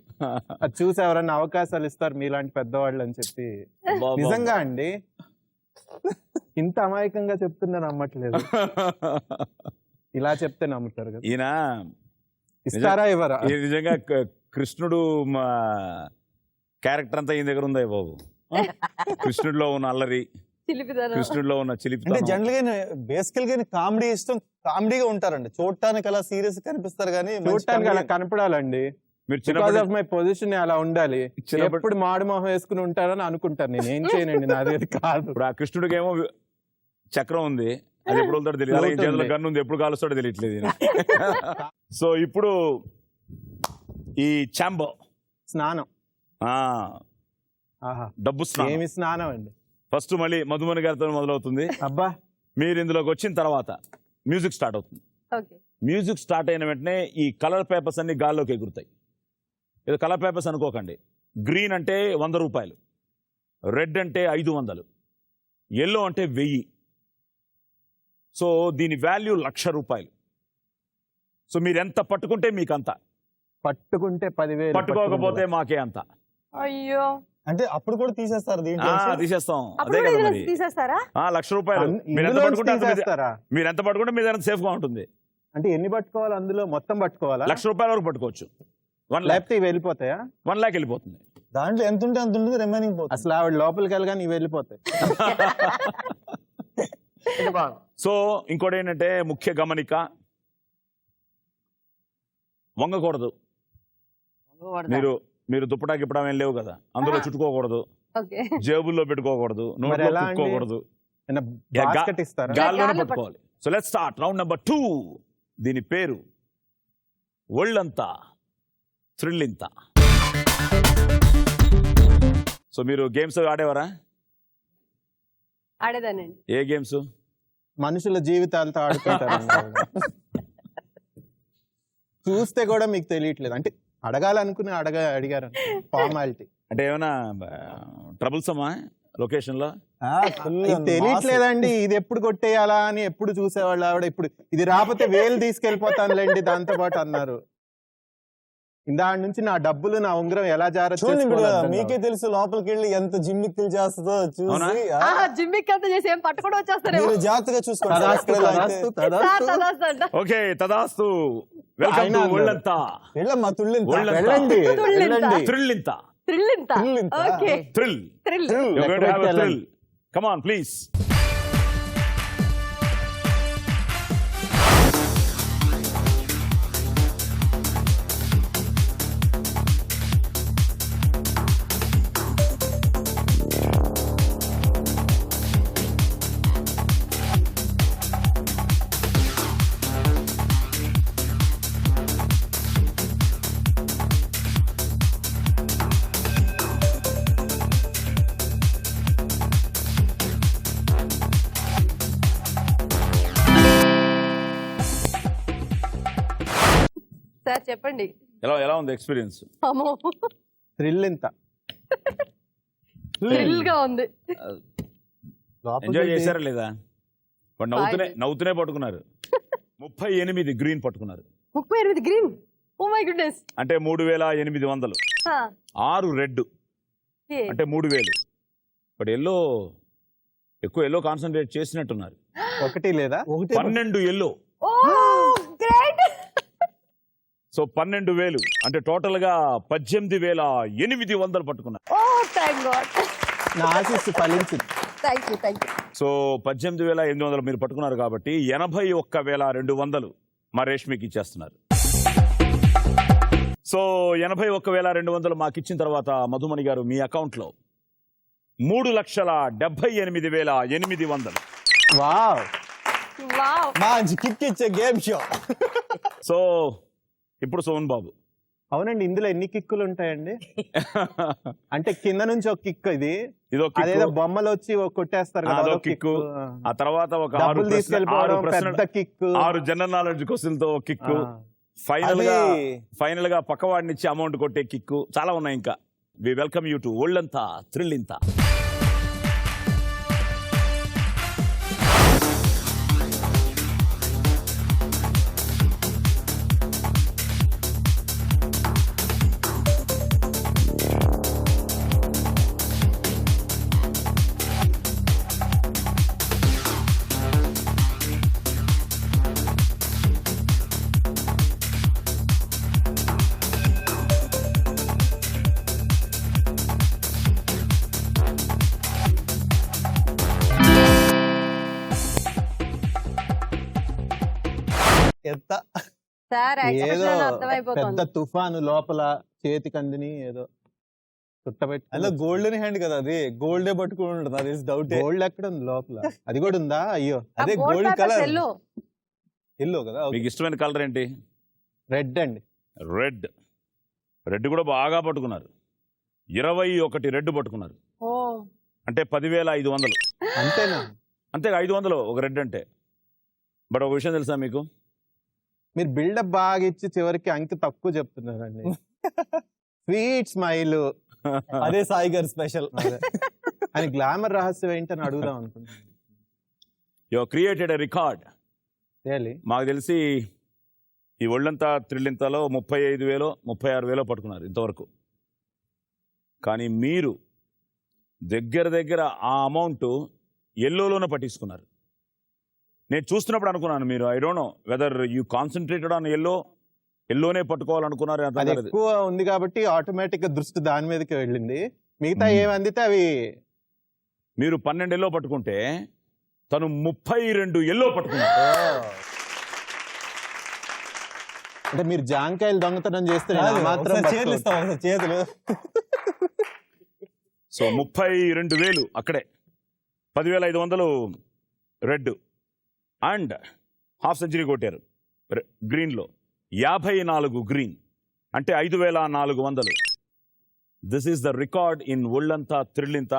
అది చూసి ఎవరన్నా అవకాశాలు ఇస్తారు మీలాంటి పెద్దవాళ్ళు అని చెప్పి. నిజంగా అండి, ఇంత అమాయకంగా చెప్తున్నా నమ్మట్లేదు. ఇలా చెప్తే నమ్ముతారు కదా. ఈయన ఇస్తారా ఇవ్వరా? నిజంగా కృష్ణుడు క్యారెక్టర్ అంతా ఈయన దగ్గర ఉందా బాబు? కృష్ణుడిలో ఉన్న అల్లరి, కృష్ణుడిలో ఉన్న చిలిపి. అంటే జనరల్ గా బేసికల్ గా కామెడీ ఇష్టం, కామెడీగా ఉంటారండి. చూడటానికి అలా సీరియస్ కనిపిస్తారు కానీ చూడటానికి అలా కనపడాలండి. మీరు మై పొజిషన్ అలా ఉండాలి. ఎప్పుడు మాడు మొహం వేసుకుని ఉంటారని అనుకుంటారు. నేను ఏం చేయనండి, నాది కాదు. ఇప్పుడు ఆ కృష్ణుడికి ఏమో చక్రం ఉంది, అది ఎప్పుడు వెళ్తాడో తెలియదు. అలాగే చేతిలో గన్ను ఉంది, ఎప్పుడు కాలుస్తాడో తెలియట్లేదు. సో ఇప్పుడు ఈ చాంబో స్నానం, డబ్బు స్నానం. ఏమి స్నానం అండి. ఫస్ట్ మళ్ళీ మధుమని గారితో మొదలవుతుంది. అబ్బా, మీరు ఇందులోకి వచ్చిన తర్వాత మ్యూజిక్ స్టార్ట్ అవుతుంది. మ్యూజిక్ స్టార్ట్ అయిన వెంటనే ఈ కలర్ పేపర్స్ అన్ని గాల్లోకి ఎగురుతాయి. ఇది కలర్ పేపర్స్ అనుకోకండి. గ్రీన్ అంటే 100 రూపాయలు, రెడ్ అంటే 500, ఎల్లో అంటే 1000. సో దీని వాల్యూ 1,00,000 రూపాయలు. సో మీరు ఎంత పట్టుకుంటే మీకు అంత, పట్టుకుంటే 10,000, పట్టుకోకపోతే మాకే అంత. అయ్యో, అంటే అప్పుడు కూడా తీసేస్తారు. తీసేస్తాం. అదే కదా మరి. 1,00,000 రూపాయలు మీరు ఎంత పట్టుకుంటే మీ దగ్గర సేఫ్ గా ఉంటుంది. అంటే ఎన్ని పట్టుకోవాలి? అందులో మొత్తం పట్టుకోవాలా? 1,00,000 రూపాయల వరకు పట్టుకోవచ్చు. 1 lakh వెళ్ళిపోతాయా? 1 lakh వెళ్ళిపోతుంది. దాంట్లో ఎంత ఉంటే అంత ఉంటుంది, రిమైనింగ్ పోతుంది. అసలు ఆవిడ లోపలికి వెళ్ళగానే ఇవి వెళ్ళిపోతాయి. సో ఇంకోటి ఏంటంటే ముఖ్య గమనిక, వంగకూడదు. మీరు దుప్పటా గిప్పడం ఏం లేవు కదా, అందులో చుట్టుకోకూడదు, ఓకే. జేబుల్లో పెట్టుకోకూడదు, నోట్లో ఎలా అండి? పెట్టుకోకూడదు, basket ఇస్తారా? గాల్లోనే గాల్లో పట్టుకోవాలి. So let's start round number 2. దీని పేరు ఒళ్ళంతా థ్రిల్లింత. సో మీరు గేమ్స్ ఆడేవారా? ఆడేదానండి. ఏ గేమ్స్? మనుషుల జీవితాలతో ఆడుకుంటారండి. చూస్తే కూడా మీకు తెలియట్లేదు, అంటే అడగాలనుకుని అడిగారు ఫార్మాలిటీ. అంటే ఏమైనా ట్రబుల్సమా లొకేషన్ లో? తెలియట్లేదండి, ఇది ఎప్పుడు కొట్టేయాలా అని ఎప్పుడు చూసేవాళ్ళు ఆవిడ. ఇప్పుడు ఇది రాకపోతే వేలు తీసుకెళ్లిపోతానులేండి దాంతో పాటు అన్నారు. దాని నుంచి నా డబ్బులు నా ఉంగరం ఎలా మీకే తెలుసు లోపలికి వెళ్ళి ఎంత జిమ్మిక్కులు చేస్తుందో అవునా? చూసి జిమ్మిక్ అంతా చేసి ఏం పట్టుకొని వచ్చేస్తారేమో. మీరు జాగ్రత్తగా చూసుకోండి. ఓకే, తదాస్తు. వెల్కమ్ టు అయినా ఒళ్ళంతా వెళ్ళమ్మా తుళ్ళింత. ఒళ్ళంతా వెళ్ళండి తుళ్ళింత. థ్రిల్లింత. థ్రిల్లింత. థ్రిల్లింత. Okay. Thrill. Thrill. You're going to have a thrill. Come on, please. Sir చెప్పండి. ఎలా ఉంది ఎక్స్పీరియన్స్? అమ్మో, థ్రిల్ ఇంత థ్రిల్ గా ఉంది. ఎంజాయ్ చేశారా లేదా? వాడు నవ్వుతూనే పట్టుకున్నారు. 38 గ్రీన్ పట్టుకున్నారు. 38 గ్రీన్. Oh my goodness. అంటే 3800. 6 రెడ్ అంటే 3000. బట్ ఎక్కువ ఎల్లో కాన్సన్ట్రేట్ చేసినట్టున్నారు. ఒకటి లేదా 12 ఎల్లో. ఓ గ్రేట్. సో 12,000 అంటే టోటల్ గా 18,800 పట్టుకున్నారు. ఓ థాంక్ గాడ్. నా ఆశీస్సు ఫలించింది. Thank you. సో 18,800 మీరు పట్టుకున్నారు కాబట్టి 81,200 మా రేష్మికి ఇచ్చేస్తున్నారు. సో 81,200 మాకు ఇచ్చిన తర్వాత మధుమణి గారు మీ అకౌంట్ లో 3,78,800. వావ్, మంచి కిక్ ఇచ్చే గేమ్ షో. సో ఇప్పుడు సోమన్ బాబు. అవునండి, ఇందులో ఎన్ని కిక్కులు ఉంటాయండి? అంటే కింద నుంచి ఒక కిక్, ఇదో అదేదో బొమ్మలు వచ్చి కొట్టేస్తారు కదా, అదో కిక్కు. ఆ తర్వాత ఒక 6 జనరల్ నాలెడ్జ్ క్వశ్చన్ తో కిక్కు. ఫైనల్ గా పక్కవాడినిచ్చి అమౌంట్ కొట్టే కిక్కు చాలా ఉన్నాయి. ఇంకా వి వెల్కమ్ యూ టు ఒళ్ళంతా థ్రిల్లింత. ఎంత సార్ ఏదో ఎక్స్ప్రెషన్ అర్థమైపోతుంది. పెద్ద తుఫాను లోపల చేతికి అందిని ఏదో చుట్టబెట్టి. అలా గోల్డెన్ హ్యాండ్ కదా, అది గోల్డే పట్టుకుని ఉంటుంది. అది డౌట్. గోల్డ్ ఎక్కడ ఉంది లోపల? అది కూడా ఉందా? అయ్యో, అదే గోల్డ్ కలర్. ఎల్లో కదా. మీకు ఇష్టమైన కలర్ ఏంటి? రెడ్ అండి. రెడ్ కూడా బాగా పట్టుకున్నారు. 21 రెడ్ పట్టుకున్నారు. ఓ అంటే 10,500. అంతేనా? అంతే 500 ఒక రెడ్ అంటే. బట్ ఒక విషయం తెలుసా మీకు? మీరు బిల్డప్ బాగా ఇచ్చి చివరికి అంకి తక్కువ చెప్తున్నారండి. స్వీట్ స్మైల్, అదే సాయి గారు స్పెషల్ అని గ్లామర్ రహస్యం ఏంటని అడుగుదాం అనుకుంటున్నాను. You created a record. Really? మాకు తెలిసి ఈ ఒళ్ళంతా థ్రిల్లింతలో 35,000 36,000 పట్టుకున్నారు ఇంతవరకు. కానీ మీరు దగ్గర ఆ అమౌంట్ ఎల్లోలోనే పట్టించుకున్నారు. నేను చూస్తున్నప్పుడు అనుకున్నాను మీరు, I don't know whether you concentrated on ఎల్లోనే పట్టుకోవాలనుకున్నారు. అది ఎక్కువ ఉంది కాబట్టి ఆటోమేటిక్ గా దృష్టి దాని మీదకి వెళ్ళింది. మిగతా ఏమి అందితే అవి. మీరు 12 ఎల్లో పట్టుకుంటే తను 32 ఎల్లో పట్టుకున్నారు. అంటే మీరు జాంకాయలు దొంగతనం చేస్తే నేను ఆ మాత్రం ఒకసారి చేతులు పట్టుకోను. ఇస్తాం, ఒకసారి చేతులు. సో 32,000 అక్కడే, 10,500 రెడ్ అండ్ హాఫ్ సెంచరీ కొట్టారు గ్రీన్లో, 54 గ్రీన్ అంటే 5,400. This is the record in ఒళ్ళంతా త్రిల్లింత.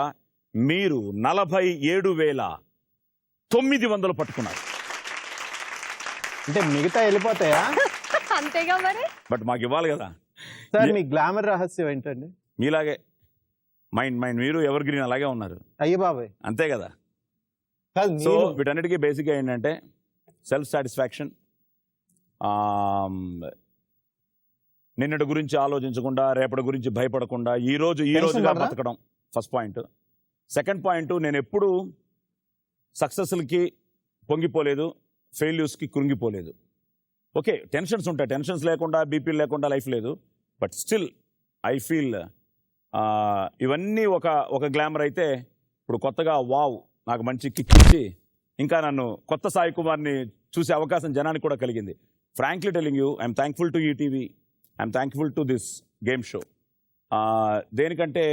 మీరు 47,900 పట్టుకున్నారు. అంటే మిగతా వెళ్ళిపోతాయా? అంతేగా మరి. బట్ మాకు ఇవ్వాలి కదా సార్ మీ గ్లామర్ రహస్యం ఏంటండి? మీలాగే మైండ్ మీరు ఎవర్ గ్రీన్ అలాగే ఉన్నారు, అయ్య బాబాయ్. అంతే కదా. కాదు, సో మీరు వీటన్నిటికీ బేసిక్గా ఏంటంటే సెల్ఫ్ సాటిస్ఫాక్షన్, నిన్నటి గురించి ఆలోచించకుండా, రేపటి గురించి భయపడకుండా ఈ రోజుగా పడరా? బతకడం ఫస్ట్ పాయింట్. సెకండ్ పాయింట్, నేను ఎప్పుడూ సక్సెస్లకి పొంగిపోలేదు, ఫెయిల్యూర్స్కి కృంగిపోలేదు. ఓకే, టెన్షన్స్ ఉంటాయి, టెన్షన్స్ లేకుండా బీపీ లేకుండా లైఫ్ లేదు. బట్ స్టిల్ ఐ ఫీల్ ఇవన్నీ ఒక గ్లామర్ అయితే, ఇప్పుడు కొత్తగా వావ్ నాకు మంచి కిక్ ఇచ్చి ఇంకా నన్ను కొత్త సాయి కుమార్ని చూసే అవకాశం జనానికి కూడా కలిగింది. Frankly telling you, I'm thankful to ETV, I'm thankful to this game show. దేనికంటే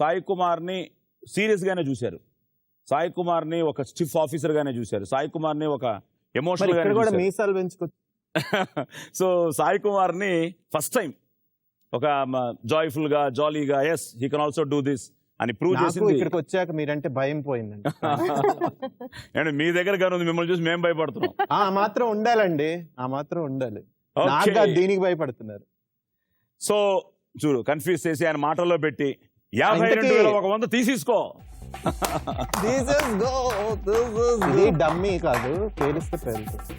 సాయి కుమార్ని సీరియస్గానే చూశారు, సాయి కుమార్ని ఒక స్టిఫ్ ఆఫీసర్గానే చూశారు, సాయి కుమార్ని ఒక ఎమోషనల్ గానే కూడా చూశారు. మీసాలు పెంచుకో. సో సాయి కుమార్ని ఫస్ట్ టైం ఒక జాయ్ఫుల్ గా, జాలీగా, yes he can also do this అని ప్రూవ్ నాకు చేసింది. ఇక్కడికి వచ్చాక మీరంటే భయం పోయిందండి. అండ్ మీ దగ్గర కానీ ఉంది, మిమ్మల్ని చూసి మేము భయపడుతున్నాం. ఆ మాత్రం ఉండాలండి, ఆ మాత్రం ఉండాలి. Okay. నాకు కాదు, దీనికి భయపడుతున్నారు. సో చూడు, కన్ఫ్యూజ్ చేసి ఆయన మాటల్లో పెట్టి 52,100 తీసేసుకో. This is go, this is ఇది go. డమ్మీ కాదు, పేలిస్తే పేలుతుంది.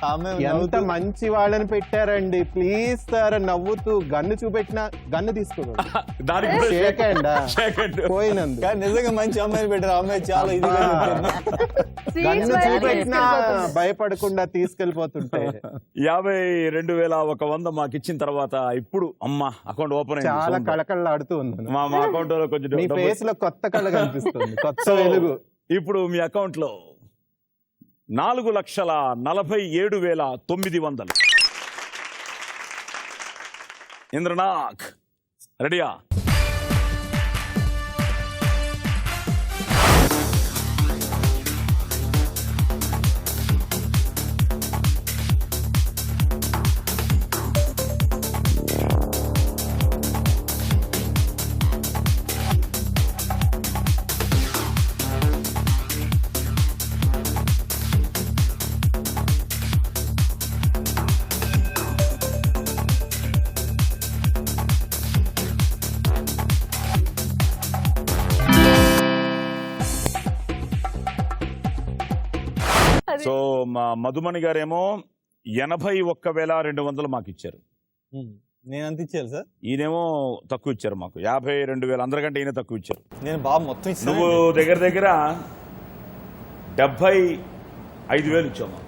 ఆమె ఎంత నవ్వుతూ, మంచి వాళ్ళని పెట్టారండి. ప్లీజ్ సార్ నవ్వుతూ గన్ను చూపెట్టినా గన్ను తీసుకోకూడదు. దానికి కూడా Shake hand ఆ? shake hand. పోయినందు కానీ నిజంగా మంచి అమ్మాయిని పెట్టారు. ఆ అమ్మాయి చాలా ఇదిగా చెప్తుంది. గన్ను చూపెట్టినా భయపడకుండా తీసుకెళ్లిపోతుంటే 52,100 మాకు ఇచ్చిన తర్వాత ఇప్పుడు అమ్మ అకౌంట్ ఓపెన్ చాలా అయింది. కళకళలాడుతూ ఉంది. మా అకౌంట్ లో కొంచెం మీ డబ్బులు- ఫేస్ లో కొత్త కళ కనిపిస్తుంది, కొత్త So, వెలుగు. ఇప్పుడు మీ అకౌంట్ లో 4,47,900. ఇంద్రనాథ్ రెడీయా? సో మా మధుమణి గారేమో 81,200 మాకు ఇచ్చారు. నేను అంత ఇచ్చాను సార్. ఈయనేమో తక్కువ ఇచ్చారు మాకు, 52,000. అందరికంటే ఈయన తక్కువ ఇచ్చారు. నేను బాబు మొత్తం ఇచ్చాను. నువ్వు దగ్గర 75,000 ఇచ్చావు మాకు.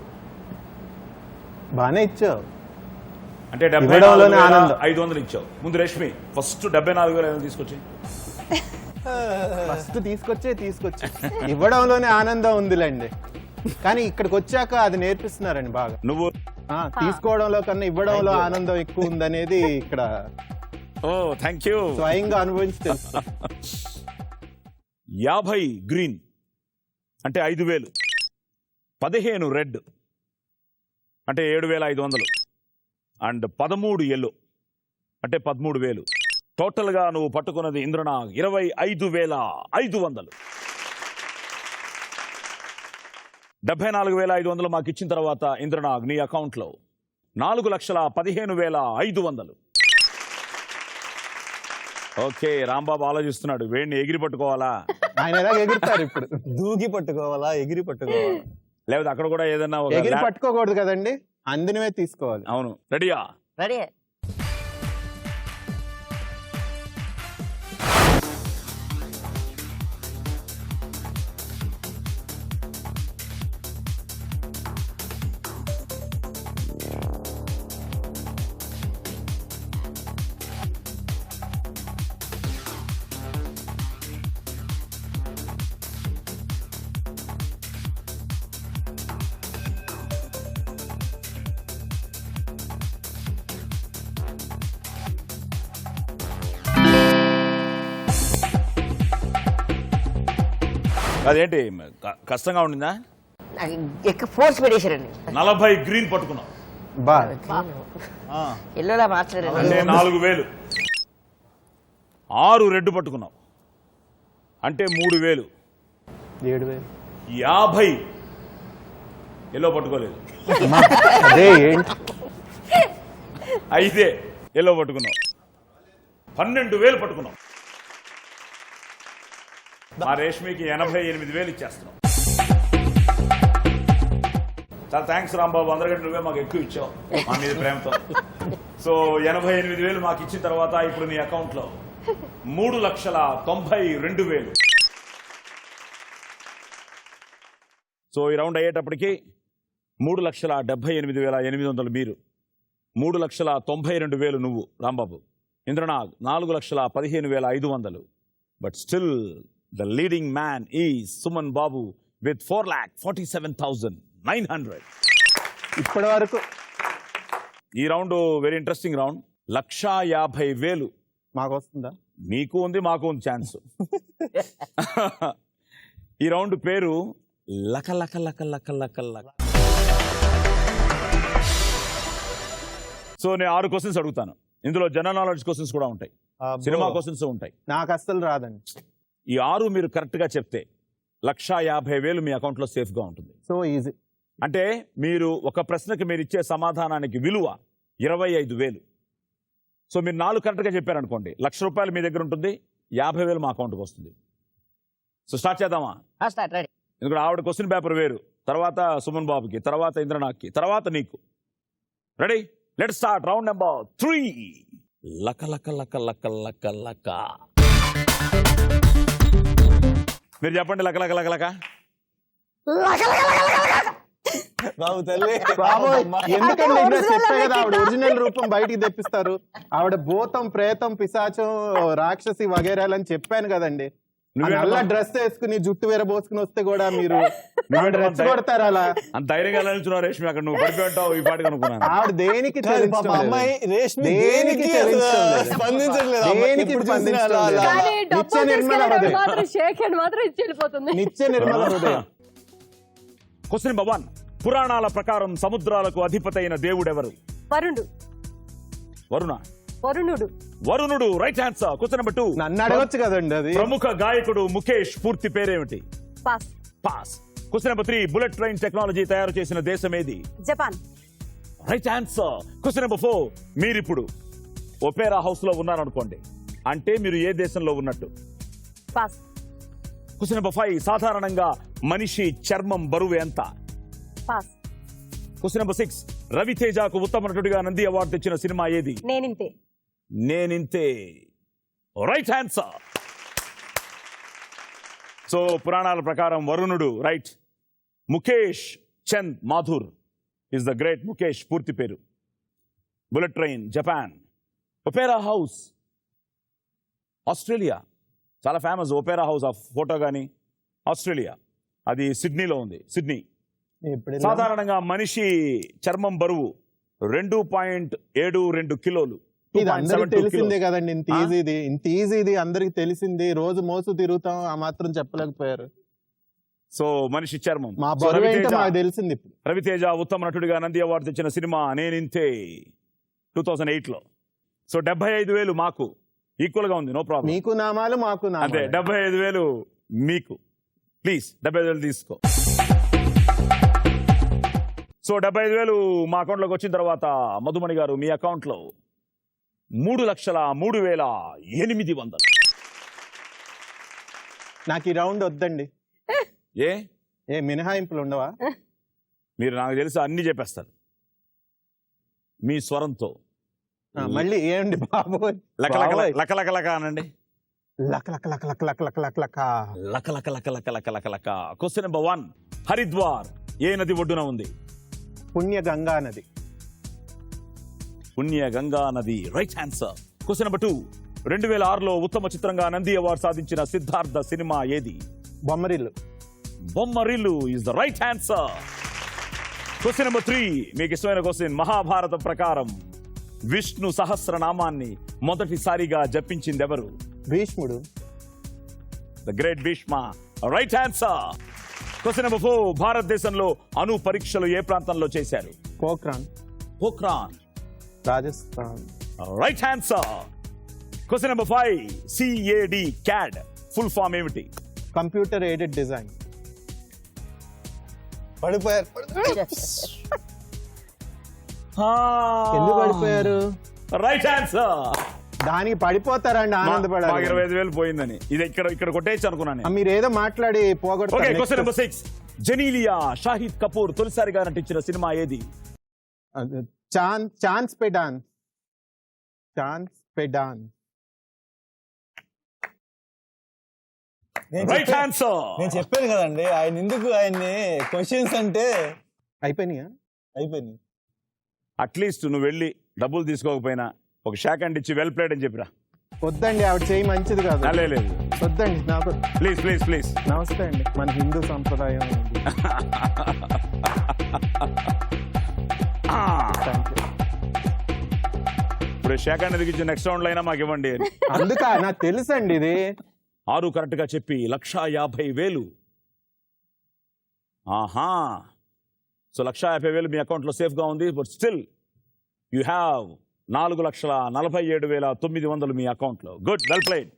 బానే ఇచ్చావు. అంటే ఇవ్వడంలోనే ఆనందం. 74,500 ఇచ్చావు. ముందు రష్మి ఫస్ట్ 74,500 తీసుకొచ్చి ఫస్ట్ తీసుకొచ్చి ఇవ్వడంలోనే ఆనందం ఉందిలేండి. కానీ ఇక్కడికి వచ్చాక అది నేర్పిస్తున్నారండి బాగా. నువ్వు తీసుకోవడంలో కన్నా ఇవ్వడంలో ఆనందం ఎక్కువ ఉందనేది ఇక్కడ థ్యాంక్ యూ స్వయంగా అనుభవించి తెలుసు. 50 గ్రీన్ అంటే 5,000, 15 రెడ్ అంటే 7,500 అండ్ 13 ఎల్లో అంటే 13,000. టోటల్గా నువ్వు పట్టుకున్నది ఇంద్రనాగ్ 25,500. 74,500 మాకు ఇచ్చిన తర్వాత ఇంద్రనాగ్ నీ అకౌంట్లో 4,15,500. ఓకే, రాంబాబు ఆలోచిస్తున్నాడు వేడిని ఎగిరి పట్టుకోవాలా, ఆయన ఎలా ఎగురుతారు ఇప్పుడు? దూకి పట్టుకోవాలా, ఎగిరి పట్టుకోవాలా? లేకపోతే అక్కడ కూడా ఏదైనా ఎగిరి పట్టుకోకూడదు కదండి, అందినవే తీసుకోవాలి. అవును. రెడీయా? రెడీ. అదేంటి కష్టంగా ఉండిందా? నాకు ఎక్కువ ఫోర్స్ పెట్టేశారండి. 40 గ్రీన్ పట్టుకున్నావు బా ఎల్లోలా మార్చలేరండి. అంటే 4000. 6 రెడ్ పట్టుకున్నావు అంటే 3000. 7,000. 50 ఎల్లో పట్టుకోలేదు. అదే ఏంటి 5 ఎల్లో పట్టుకున్నావు. 12,000 పట్టుకున్నావు. ఆ రేష్మికి 88,000 ఇచ్చేస్తున్నావు. చాలా థ్యాంక్స్ రాంబాబు, అందరికంటే నువ్వే మాకు ఎక్కువ ఇచ్చావు మా మీద ప్రేమతో. సో 88,000 మాకు ఇచ్చిన తర్వాత ఇప్పుడు నీ అకౌంట్ లో 3,92,000. సో ఈ రౌండ్ అయ్యేటప్పటికి 3,78,800 మీరు, 3,92,000 నువ్వు Rambabu, Indranath 4,15,500. But still the leading man is Suman Babu with 4,47,900. ఇప్పటి వరకు ఈ రౌండ్ వెరీ ఇంట్రెస్టింగ్ రౌండ్. 1,50,000 మాకు వస్తుందా? మీకు ఉంది, మాకు ఉంది ఛాన్స్. ఈ రౌండ్ పేరు లక లక లక లక లక లక. సో నేను 6 క్వశ్చన్స్ అడుగుతాను. ఇందులో జనరల్ నాలెడ్జ్ క్వశ్చన్స్ కూడా ఉంటాయి, సినిమా క్వశ్చన్స్ ఉంటాయి. నాకు అస్సలు రాదండి. ఈ 6 మీరు కరెక్ట్ గా చెప్తే 1,50,000 మీ అకౌంట్ లో సేఫ్ గా ఉంటుంది. So easy. అంటే మీరు ఒక ప్రశ్నకి మీరు ఇచ్చే సమాధానానికి విలువ 25,000. సో మీరు 4 కరెక్ట్ గా చెప్పారనుకోండి, ₹1,00,000 మీ దగ్గర ఉంటుంది, 50,000 మా అకౌంట్కి వస్తుంది. సో స్టార్ట్ చేద్దామా? Start ready. ఎందుకంటే ఆవిడ క్వశ్చన్ పేపర్ వేరు, తర్వాత సుమన్ బాబుకి, తర్వాత ఇంద్రనాథ్కి, తర్వాత నీకు. Ready? Let's start round number 3. లక లక లక లక లక లక. మీరు చెప్పండి లక లక లక లక. బాబు తల్లి బాబోయ్, ఎందుకంటే ఇంకా చెప్పే కదా ఆవిడ ఒరిజినల్ రూపం బయటికి తెప్పిస్తారు. ఆవిడ భూతం, ప్రేతం, పిశాచం, రాక్షసి వగేరాలని చెప్పాను కదండి. నల్ల డ్రెస్ వేసుకుని జుట్టు వేరబోసుకుని వస్తే కూడా మీరు రెచ్చగొడతారు అలా. అంత ధైర్యంగా నిల్చున్నావు రేష్మి, అక్కడ నువ్వు పడిపోయి ఉంటావు ఈ పాటికి అనుకున్నాను. ఆవిడ దేనికి అమ్మాయి రేష్మి దేనికి స్పందించట్లేదు. దేనికి కానీ నిత్య డబ్బులు నిర్మల తీసుకెళ్ళడం హృదయం. మాత్రం షేక్ హ్యాండ్ మాత్రం ఇచ్చి వెళ్ళిపోతుంది. నిత్య నిర్మల హృదయం. Question number 1. పురాణాల ప్రకారం సముద్రాలకు అధిపతైన దేవుడెవరు? వరుణుడు. వరుణ? వరుణుడు. వరుణుడు రైట్ ఆన్సర్. Question number 2. నన్ను అడగొచ్చు కదండి అది. ప్రముఖ గాయకుడు ముఖేష్ పూర్తి పేరేమిటి? Pass. Pass. Question number 3. Bullet train technology తయారు చేసిన దేశం ఏది? Japan. Right answer. Question number 4. మీరిప్పుడు ఒపేరా హౌస్ లో ఉన్నారనుకోండి, అంటే మీరు ఏ దేశంలో ఉన్నట్టు? పాస్. Question number 5. సాధారణంగా మనిషి చర్మం బరువు ఎంత? పాస్. Question number 6. రవితేజకు ఉత్తమ నటుడిగా నంది అవార్డు తెచ్చిన సినిమా ఏది? నేనింతే. నేనింతే. Right answer. సో పురాణాల ప్రకారం వరుణుడు right. Mukesh Chand Mathur is the great Mukesh పూర్తి పేరు. Bullet train Japan. Opera house Australia, చాలా famous opera house of photo కానీ ఆస్ట్రేలియా, అది సిడ్నీలో ఉంది. సిడ్నీ. సాధారణంగా మనిషి చర్మం బరువు 2.72 కిలోలు. ఇది అందరికి తెలిసిందే కదండి. ఇంత ఈజీది అందరికి తెలిసింది. రోజు మోసు తిరుగుతాం, ఆ మాత్రం చెప్పలేకపోయారు. సో మనిషి చర్మం. మా బరువు ఏంటో మాకు తెలిసింది ఇప్పుడు. రవితేజ ఉత్తమ నటుడిగా నంది అవార్డు తెచ్చిన సినిమా నేనింతే 2008లో. సో 75,000 మాకు ఈక్వల్ గా ఉంది, నో ప్రాబ్లం. మీకు నామాలు మాకు అంతే. 75,000 మీకు. ప్లీజ్ 75,000 తీసుకో. సో 75,000 మా అకౌంట్ లోకి వచ్చిన తర్వాత మధుమణి గారు మీ అకౌంట్ లో 3,03,800. నాకు ఈ రౌండ్ వద్దండి. ఏ మినహాయింపులు ఉండవా? మీరు నాకు తెలిసి అన్ని చెప్పేస్తారు మీ స్వరంతో. మళ్ళీ ఏంటి బాబు? లక లక లక లక లక అనండి. లక లక లక లక లక లక లక లక లక లక లక లక లక లక లక. Question number 1. హరిద్వార్ ఏ నది ఒడ్డున ఉంది? పుణ్య గంగా నది. పుణ్య గంగా నది రైట్ ఆన్సర్. Question number 2. 2006లో ఉత్తమ చిత్రంగా నంది అవార్డు సాధించిన సిద్ధార్థ సినిమా ఏది? Bommarillu. Bommarillu is the right answer. Question number 3. మీకు ఇష్టమైన క్వశ్చన్. మహాభారత ప్రకారం విష్ణు సహస్రనామాన్ని మొదటిసారిగా జపించింది ఎవరు? భీష్ముడు. The great Bhishma right answer. Question number 4. భారతదేశంలో అణు పరీక్షలు ఏ ప్రాంతంలో చేశారు? Pokhran, Pokhran. Rajasthan. Right answer. Question number 5. CAD full form ఏమిటి? Computer aided design. పడిపోయారు. ఎందుకు పడిపోయారు? Right answer. దానికి పడిపోతారండి, ఆనందపడాలి. 25,000 పోయిందని ఇది ఇక్కడ కొట్టేయచ్చు అనుకున్నాను. మీరు ఏదో మాట్లాడి ఓకే. పోగొట్టారు. Question number 6. జెనీలియా షాహిద్ కపూర్ తొలిసారిగా నటించిన సినిమా ఏది? Chance pe dance. Chance pe dance. Right answer. నేను చెప్పాను కదండి, ఆయన్ని క్వశ్చన్స్ అంటే అయిపోయినాయా? అయిపోయింది. అట్లీస్ట్ నువ్వు వెళ్ళి డబ్బులు తీసుకోకపోయినా ఒక షాక్ అండ్ ఇచ్చి వెల్ ప్లేడ్ అని చెప్పిరా. వద్దండి, ఆవిడ చేయి మంచిది కాదు. లేదు వద్దండి నాకు. ప్లీజ్. నమస్తే అండి, మన హిందూ సంప్రదాయం. ఇప్పుడు షాక్ అండ్ ఇచ్చి నెక్స్ట్ రౌండ్ లో అయినా మాకు ఇవ్వండి అని. అందుక నాకు తెలుసండి ఇది. 6 కరెక్ట్ గా చెప్పి 1,50,000. ఆహా. సో 1,50,000 మీ అకౌంట్ లో సేఫ్ గా ఉంది. బట్ స్టిల్ యూ హ్యావ్ 4,47,900 మీ అకౌంట్ లో. Good, well played,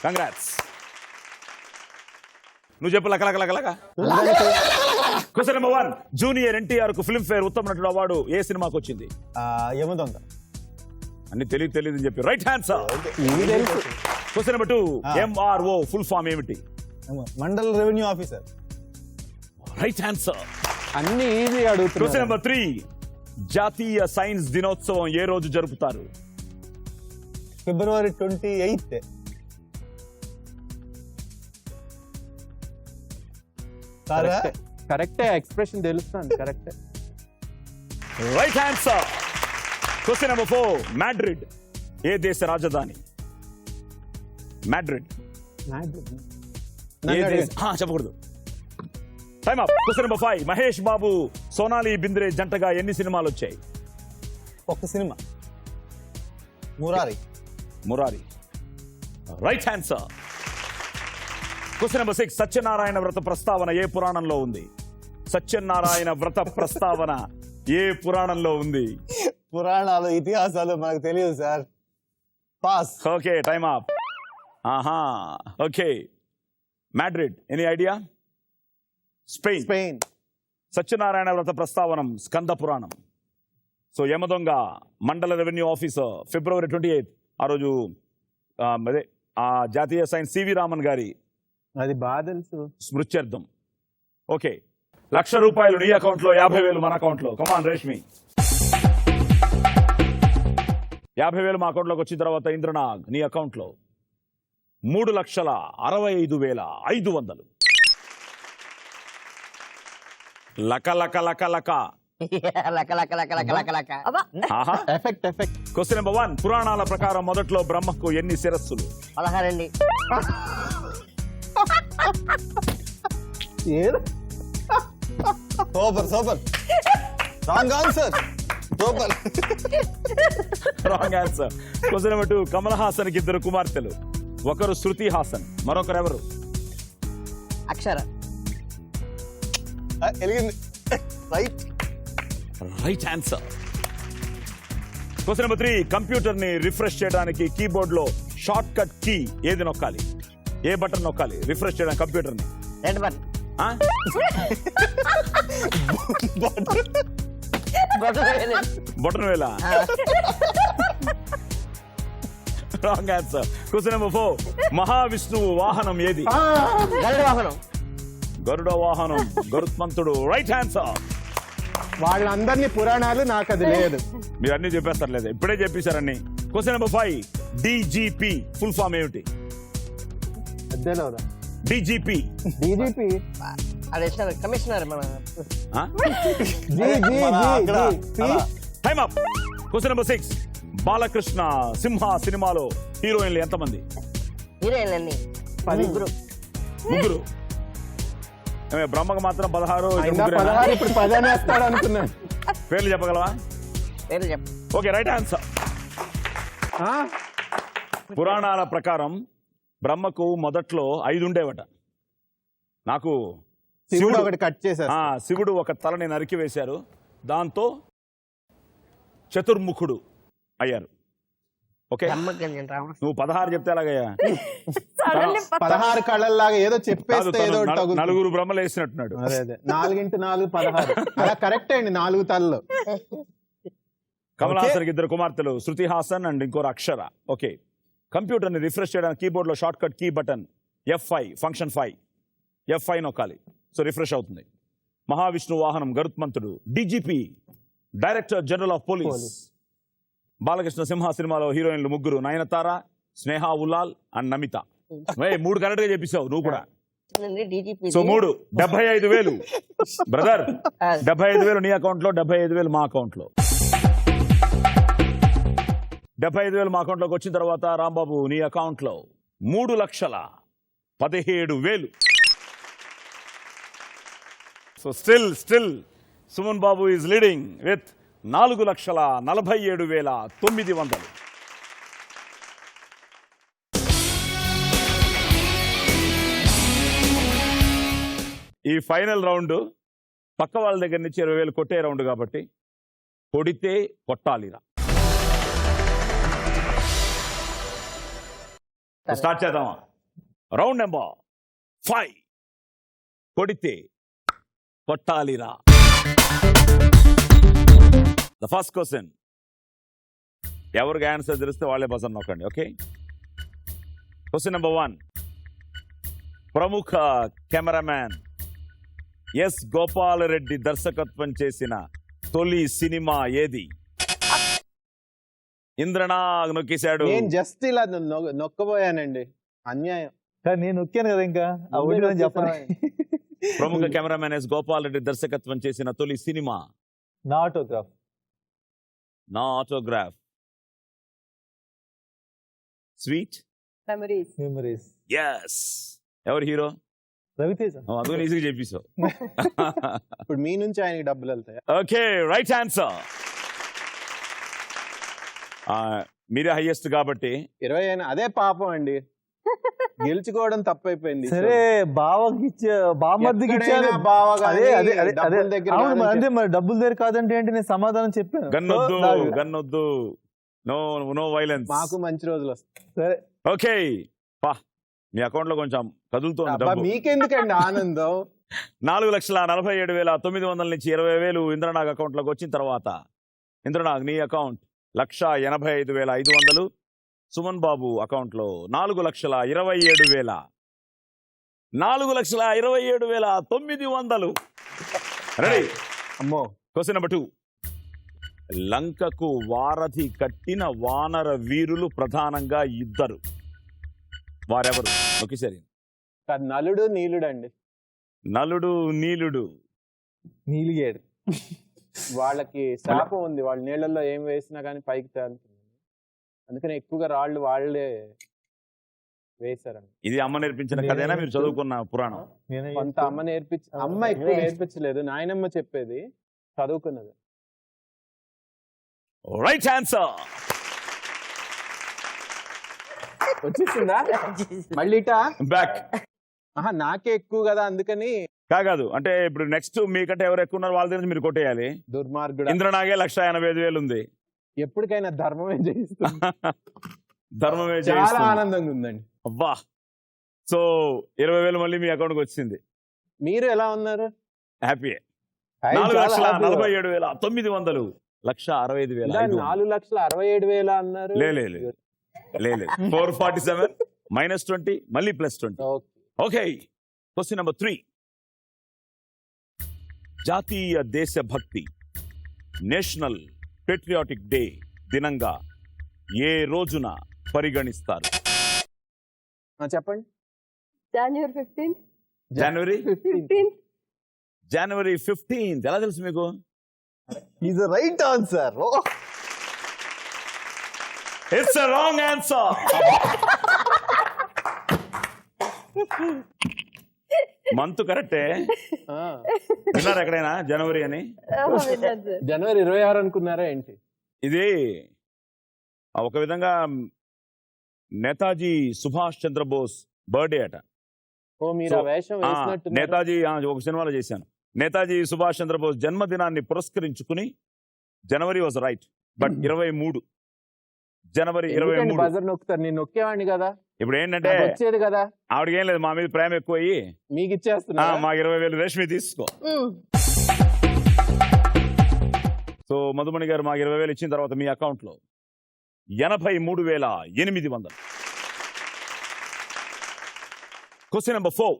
congrats. నువ్వు చెప్పు లక. Question number 1. జూనియర్ NTR కు ఫిల్మ్ఫేర్ ఉత్తమ నటుడు అవార్డు ఏ సినిమాకి వచ్చింది? యమదొంగ. అన్ని తెలియదు అని చెప్పి రైట్ ఆన్సర్. ఇది తెలుసు. Question number 2. MRO ఫుల్ ఫామ్ ఏమిటి? Mandal revenue officer. Right answer. అన్ని ఈజీ అడుగుతున్నారు. Question number 3. జాతీయ సైన్స్ దినోత్సవం ఏ రోజు జరుపుతారు? February 28th. కరెక్టే, ఎక్స్ప్రెషన్ తెలుస్తుంది. కరెక్టే. Right answer. Question number 4. Madrid ఏ దేశ రాజధాని? మాడ్రిడ్ చెప్పకూడదు. Time up. Question number 5. Mahesh Babu Sonali Bendre జంటగా ఎన్ని సినిమాలు వచ్చాయి? ఒక సినిమా, Murari. Right answer. Question number 6. Satyanarayana వ్రత ప్రస్తావన ఏ పురాణంలో ఉంది? సత్యనారాయణ వ్రత ప్రస్తావన ఏ పురాణంలో ఉంది? పురాణాలు, ఇతిహాసాలు మనకు తెలియదు sir. Pass. Okay, time up. ఆహా. Okay. Madrid, any idea? Spain. Satyanarayana వ్రత ప్రస్తావనం స్కంద పురాణం. సో యమదొంగ మండల రెవెన్యూ ఆఫీసర్ February 28 ఆ రోజు అదే ఆ జాతీయ సైన్స్ CV రామన్ గారి అది బాగా తెలుసు. స్మృత్యర్థం. ఓకే, 1,00,000 రూపాయలు నీ అకౌంట్ లో, 50,000 మన అకౌంట్ లో. కమాన్ రేష్మి. 50,000 మా అకౌంట్ లోకి వచ్చిన తర్వాత ఇంద్రనాగ్ నీ అకౌంట్ లో 3,65,500. లక. ఎఫెక్ట్. Question number 1. పురాణాల ప్రకారం మొదట్లో బ్రహ్మకు ఎన్ని శిరస్సులు? 16 అండి. Super. Wrong answer. Wrong answer. Question number 2. Kamal Haasan కి 2 కుమార్తెలు. ఒకరు శృతి హాసన్, మరొకరు ఎవరు? Akshara. Right answer. Question number 3. Computer ని రిఫ్రెష్ చేయడానికి కీబోర్డ్ లో షార్ట్ కట్ కీ ఏది నొక్కాలి? ఏ బటన్ నొక్కాలి రిఫ్రెష్ చేయడానికి కంప్యూటర్ ని? Red button. బటన్ వేలా? Wrong answer. Question number 4. మహావిష్ణువు వాహనం ఏది? గరుడ వాహనం, గరుత్మంతుడు. Right answer. వాళ్ళందరినీ పురాణాలు, నాకు అది లేదు. మీరు అన్ని చెప్పేస్తారు లేదా? ఇప్పుడే చెప్పేశారన్ని. Question number 5. DGP full form ఏమిటి? DGP commissioner. Time up. Question number 6. Balakrishna Simha సినిమాలో హీరోయిన్లు ఎంతమంది? హీరోయిన్లన్నీ 3. బ్రహ్మకు మాత్రం 16. ఇప్పుడు 10 అనేస్తాడు అనుకున్నాను. పేర్లు చెప్పగలవా? పేర్లు చెప్పు. Okay, right answer. పురాణాల ప్రకారం బ్రహ్మకు మొదట్లో 5 ఉండేవట. నాకు శివుడు ఒకటి కట్ చేశారు. శివుడు ఒక తలని నరికి వేశారు, దాంతో చతుర్ముఖుడు అయ్యారు. ఓకే, నువ్వు 16 చెప్తే అలాగయ్యా? 16 కళ్ళల్లాగా ఏదో కాదు, చెప్పేస్తే ఏదో ఒకటి తగులుతుంది. నలుగురు బ్రహ్మలు వేసినట్టున్నాడు. అదే 4 × 4 16 అలా కరెక్ట్ అండి. 4 తలలు. కమల్ హాసన్ 2 కుమార్తెలు, శృతి హాసన్ అండ్ ఇంకోరు అక్షర. ఓకే, కంప్యూటర్ ని రిఫ్రెష్ చేయడానికి కీబోర్డ్ లో shortcut key button F5 function 5 F5 నొక్కాలి, సో రిఫ్రెష్ అవుతుంది. మహావిష్ణు వాహనం గరుత్మంతుడు, DGP director general of police. Balakrishna Simha సినిమాలో హీరోయిన్లు 3, నయనతార, స్నేహ ఉలాల్ అండ్ నమిత. 3 కరెక్ట్ గా చెప్పేశావు నువ్వు కూడా. సో 3 75,000 బ్రదర్, 75,000 నీ అకౌంట్ లో, 75,000 మా అకౌంట్ లో. 75,000 మా అకౌంట్ లోకి వచ్చిన తర్వాత రాంబాబు నీ అకౌంట్ లో 3,17,000. So still Suman Babu is leading with 4,47,900. ఈ ఫైనల్ రౌండ్ పక్క వాళ్ళ దగ్గర నుంచి 20,000 కొట్టే రౌండ్ కాబట్టి కొడితే కొట్టాలిరా. స్టార్ట్ చేద్దామా? రౌండ్ నెంబర్ 5, కొడితే కొట్టాలిరా. ద ఫస్ట్ క్వశ్చన్, ఎవరికి ఆన్సర్ తెలిస్తే వాళ్ళే బజర్ నొక్కండి. ఓకే, క్వశ్చన్ నెంబర్ 1, ప్రముఖ కెమెరామ్యాన్ ఎస్ గోపాలరెడ్డి దర్శకత్వం చేసిన తొలి సినిమా ఏది? ఇంద్రనాగ్ నొక్కేశాడు. నేను జస్ట్ ఇలా నొక్కబోయానండి, అన్యాయం. నేను నొక్కాను కదా, ఇంకా చెప్పాలి. ప్రముఖ కెమెరామ్యాన్ ఎస్ గోపాలరెడ్డి దర్శకత్వం చేసిన తొలి సినిమా నా ఆటోగ్రాఫ్. నా ఆటోగ్రాఫ్. Sweet memories. ఎస్. ఎవరు హీరో? రవితేజ. అందుకని ఈజీగా చెప్పేశావు. ఇప్పుడు మీ నుంచి ఆయనకి డబ్బులు వెళ్తాయి. Okay, right answer. మీరే హైయెస్ట్ కాబట్టి 20 అయినా అదే పాపం అండి, గెలుచుకోవడం తప్పైపోయింది. సరే, బావమర్దికి ఇచ్చారు. అదే మరి డబ్బుల దగ్గర కాదంటే ఏంటి? నేను సమాధానం చెప్పాను. గన్నొద్దు, నో వైలెన్స్. మాకు మంచి రోజులు వస్తాయి. సరే, ఓకే, పా మీ అకౌంట్ లో కొంచెం కదులుతోంది. మీకెందుకండి ఆనందం? 4,47,900 నుంచి 20,000 ఇంద్రనాగ్ అకౌంట్ లోకి వచ్చిన తర్వాత, ఇంద్రనాగ్ నీ అకౌంట్ 1,85,500. సుమన్ బాబు అకౌంట్ లో 4,27,000. 4,27,900. రెడీ? అమ్మో. క్వశ్చన్ నెంబర్ 2, లంకకు వారధి కట్టిన వానర వీరులు ప్రధానంగా 2. వారెవరు? ఒకేసారి. నలుడు నీలుడు అండి. నలుడు నీలుడు. నీలిగేడు. వాళ్ళకి శాపం ఉంది, వాళ్ళ నీళ్ళల్లో ఏం వేసినా కానీ పైకి తేలుతుంది. అందుకని ఎక్కువగా రాళ్ళు వాళ్ళే వేశారండి. ఇది అమ్మ నేర్పించిన కథేనా, మీరు చదువుకున్న పురాణం? కొంత అమ్మ అమ్మ ఎక్కువ నేర్పించలేదు, నాయనమ్మ చెప్పేది, చదువుకున్నది. Right answer. వచ్చేసిందా మళ్ళీ బ్యాక్? నాకే ఎక్కువ కదా, అందుకని కాదు. అంటే ఇప్పుడు నెక్స్ట్ మీకంటే ఎవరు ఎక్కువ ఉన్నారు వాళ్ళ దగ్గర మీరు కొట్టేయాలి. దుర్మార్గుడు. ఇంద్రనాగే 1,85,000 ఉంది. ఎప్పటికైనా ధర్మమే జయిస్తుంది. ధర్మమే చాలా జయిస్తుంది. ఆనందంగా ఉందండి. అబ్బా. సో 20,000 మళ్ళీ మీ అకౌంట్కి వచ్చింది. మీరు ఎలా ఉన్నారు? హ్యాపీ. 4,47,900. 1,65,000. 4,67,000 అన్నారు. లేదు 447 -20 మళ్ళీ +20. ఓకే, క్వశ్చన్ నెంబర్ 3, జాతీయ దేశభక్తి నేషనల్ పేట్రియాటిక్ డే దినంగా ఏ రోజున పరిగణిస్తారు? చెప్పండి. జనవరి 15. ఎలా తెలుసు మీకు? Is the right answer. It's a wrong answer. Month కరెక్టే. విన్నారు ఎక్కడైనా జనవరి అని? జనవరి 26 అనుకున్నారా ఏంటి? ఇది ఒక విధంగా నేతాజీ సుభాష్ చంద్రబోస్ బర్త్డే అట. ఓ మీరు ఆ So, వేషం వేసినట్టు నేతాజీ ఒక సినిమాలో చేశాను. నేతాజీ సుభాష్ చంద్రబోస్ జన్మదినాన్ని పురస్కరించుకుని January was right, but 23 January 23. Buzzer నొక్కుతారు, నేను నొక్కేవాడిని కదా, ఇప్పుడు ఏంటంటే నాకు వచ్చేది కదా, ఆవిడకి ఏం లేదు, మా మీద ప్రేమ ఎక్కువ అయ్యి మీకు ఇచ్చేస్తున్నా. మాకు 20,000 రేష్మి తీసుకో. సో మధుమణి గారు మాకు 20,000 ఇచ్చిన తర్వాత మీ అకౌంట్ లో 83,800. Question number 4.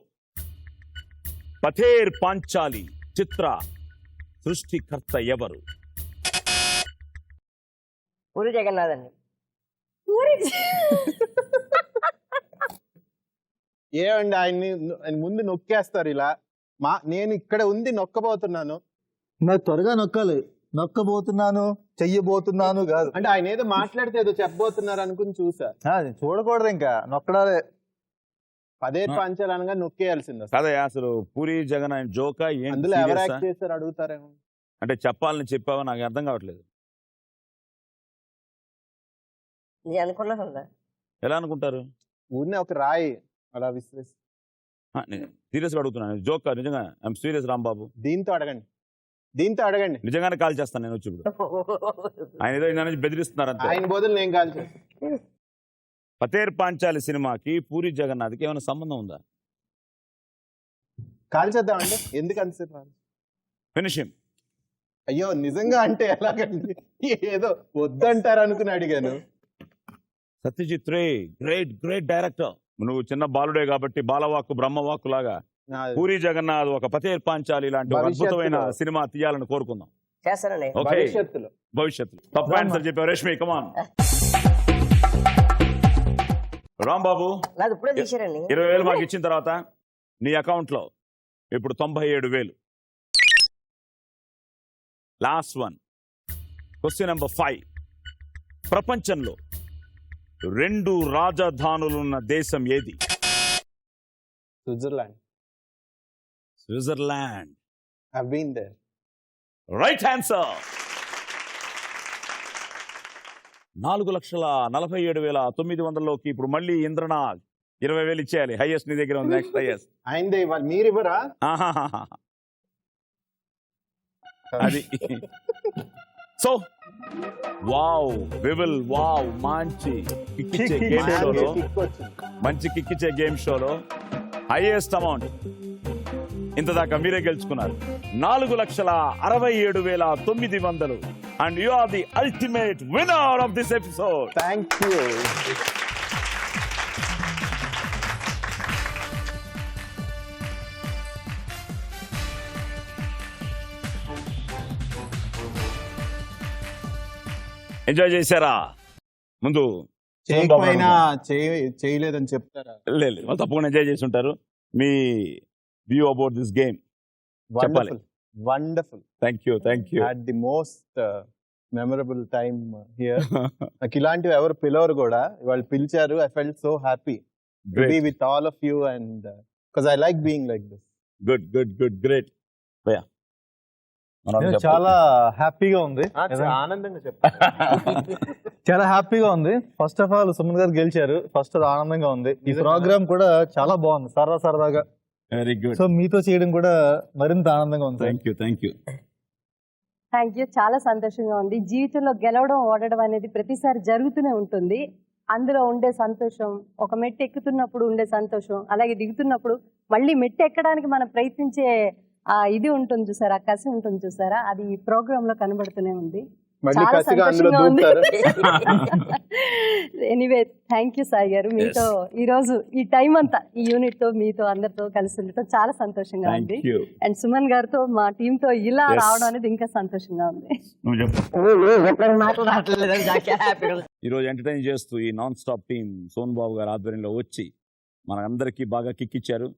పథేర్ పాంచాలి చిత్ర సృష్టికర్త ఎవరు? పూరి జగన్నాథ్ అండి. ఏమండి ఆయన ముందు నొక్కేస్తారు ఇలా, నేను ఇక్కడ ఉంది నొక్కబోతున్నాను మరి త్వరగా నొక్కాలి. నొక్కబోతున్నాను, చెయ్యబోతున్నాను కాదు. అంటే ఆయన ఏదో మాట్లాడితే ఏదో చెప్పబోతున్నారు అనుకుని చూసా. చూడకూడదు, ఇంకా నొక్కడాలే. పదేరు పంచాలు అనగా నొక్కేయాల్సింది. కదా అసలు పూరి జగన్ ఆయన జోకా అందులో ఎవరు ఏంటి? యాక్ట్ చేస్తారు అడుగుతారేమో. అంటే చెప్పాలని చెప్పావా నాకు అర్థం కావట్లేదు. నేను అనుకున్నాను సార్. ఎలా అనుకుంటారు? ఊరినే ఒక రాయి అలా విసిరేసి. సీరియస్ గా అడుగుతున్నాను, జోక్ నిజంగా. I'm serious Rambabu. దీంతో అడగండి నిజంగానే కాల్ చేస్తాను నేను వచ్చి. ఇప్పుడు ఆయన ఏదో ఇందా నుంచి బెదిరిస్తున్నారు అంతే. ఆయన బదులు నేను కాల్ చేస్తాను. పథేర్ పాంచాలి సినిమాకి పూరి జగన్నాథ్కి ఏమైనా సంబంధం ఉందా? కాల్ చేద్దామండి, ఎందుకు అంతసేపు? Finish him. అయ్యో నిజంగా అంటే ఎలాగండి, ఏదో వద్దంటారు అనుకుని అడిగాను. Satyajit Ray great director. నువ్వు చిన్న బాలుడే కాబట్టి బాలవాక్కు బ్రహ్మవాక్కు లాగా పూరి జగన్నాథ్ ఒక పథేర్ పాంచాలి లాంటి ఒక అద్భుతమైన సినిమా తీయాలని కోరుకుందాం. చేస్తానండి ఓకే, భవిష్యత్తులో. తప్ప ఆన్సర్ చెప్పావు రేష్మి. కమాన్ రాంబాబు, నాది ఇప్పుడే తీసారండి. 20,000 మాకు ఇచ్చిన తర్వాత నీ అకౌంట్ లో ఇప్పుడు 97,000. Last one, question number 5. ప్రపంచంలో 2 రాజధానులున్న దేశం ఏది? Switzerland. I've been there. Right answer. 4,47,900లోకి ఇప్పుడు మళ్ళీ ఇంద్రనాథ్ 20,000 ఇచ్చేయాలి. హైయెస్ట్ నీ దగ్గర ఉంది, నెక్స్ట్ హైయెస్ట్. అయిందే ఇవాళ మీరు ఇవ్వరా? అది సో మంచి కిక్కిచ్చే గేమ్ షోలో, మంచి కిక్కిచ్చే గేమ్ షోలో హైయెస్ట్ అమౌంట్ ఇంతదాకా మీరే గెలుచుకున్నారు, 4,67,900. And you are the ultimate winner of this episode. Thank you. Enjoy చేశారా? ముందు చేయకపోయినా చేయలేదని చెప్తారా? లేదు, తప్పకుండా ఎంజాయ్ చేసి ఉంటారు. మీ వ్యూ అబౌట్ దిస్ గేమ్ చెప్పాలి. Wonderful. Thank you. Had the most memorable time here. నాకు ఇలాంటివి ఎవరు పిలవరు కూడా, వాళ్ళు పిలిచారు. I felt so happy to be with all of you and because I like being like this. Good. Great. చాలా హ్యాపీగా ఉంది, ఆనందంగా చెప్పారు. చాలా హ్యాపీగా ఉంది. ఫస్ట్ ఆఫ్ ఆల్ సుమన్ గారు గెలిచారు, ఫస్ట్ ఆనందంగా ఉంది. ఈ ప్రోగ్రామ్ కూడా చాలా బాగుంది, సరదాగా. Very good. సో మీతో చేయడం కూడా మరింత ఆనందంగా ఉంది. Thank you. చాలా సంతోషంగా ఉంది. జీవితంలో గెలవడం ఓడడం అనేది ప్రతిసారి జరుగుతూనే ఉంటుంది. అందులో ఉండే సంతోషం, ఒక మెట్టు ఎక్కుతున్నప్పుడు ఉండే సంతోషం, అలాగే దిగుతున్నప్పుడు మళ్ళీ మెట్టు ఎక్కడానికి మనం ప్రయత్నించే ఇది ఉంటుంది చూసారా, కసి ఉంటుంది చూసారా, అది ఈ ప్రోగ్రామ్ లో కనబడుతూనే ఉంది. చాలా సంతోషంగా ఉంది. ఎనీవే థ్యాంక్ యూ సాయి గారు, మీతో ఈ రోజు ఈ టైం అంతా ఈ యూనిట్ తో మీతో అందరితో కలిసి ఉండటం చాలా సంతోషంగా ఉంది. అండ్ సుమన్ గారితో మా టీమ్ తో ఇలా రావడం అనేది ఇంకా సంతోషంగా ఉంది. ఈ రోజు ఎంటర్టైన్ చేస్తూ ఈ నాన్ స్టాప్ టీం సోన్ బాబు గారి ఆధ్వర్యంలో వచ్చి మనందరికీ బాగా కిక్కిచ్చారు.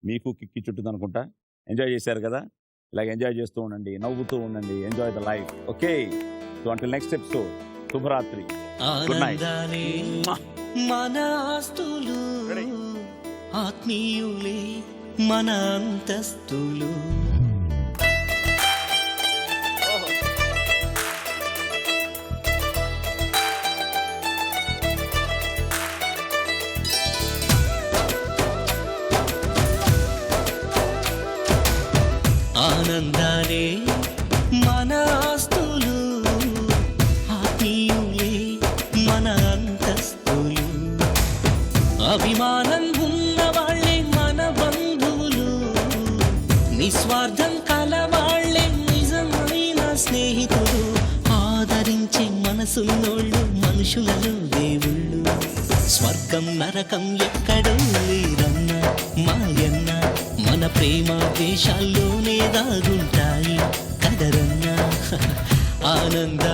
మీకు కిక్కిచ్చుంటుంది అనుకుంటా. ఎంజాయ్ చేశారు కదా, ఇలాగ ఎంజాయ్ చేస్తూ ఉండండి, నవ్వుతూ ఉండండి. Enjoy the life. Okay, so until next episode, శుభరాత్రి, గుడ్ నైట్. మన ఆస్తులు ఆత్మీయులే మన అంతస్తులు. అభిమానం ఉన్న వాళ్ళే మన బంధువులు, నిస్వార్థం కలవాళ్లే నిజమైన స్నేహితులు, ఆదరించే మనసున్నోళ్ళు మనుషులలో దేవుళ్ళు. స్వర్గం నరకం ఎక్కడో లేరన్న మాయన్న, మన ప్రేమ ద్వేషాల్లోనే దాగుంటాయి కదరన్నా. ఆనంద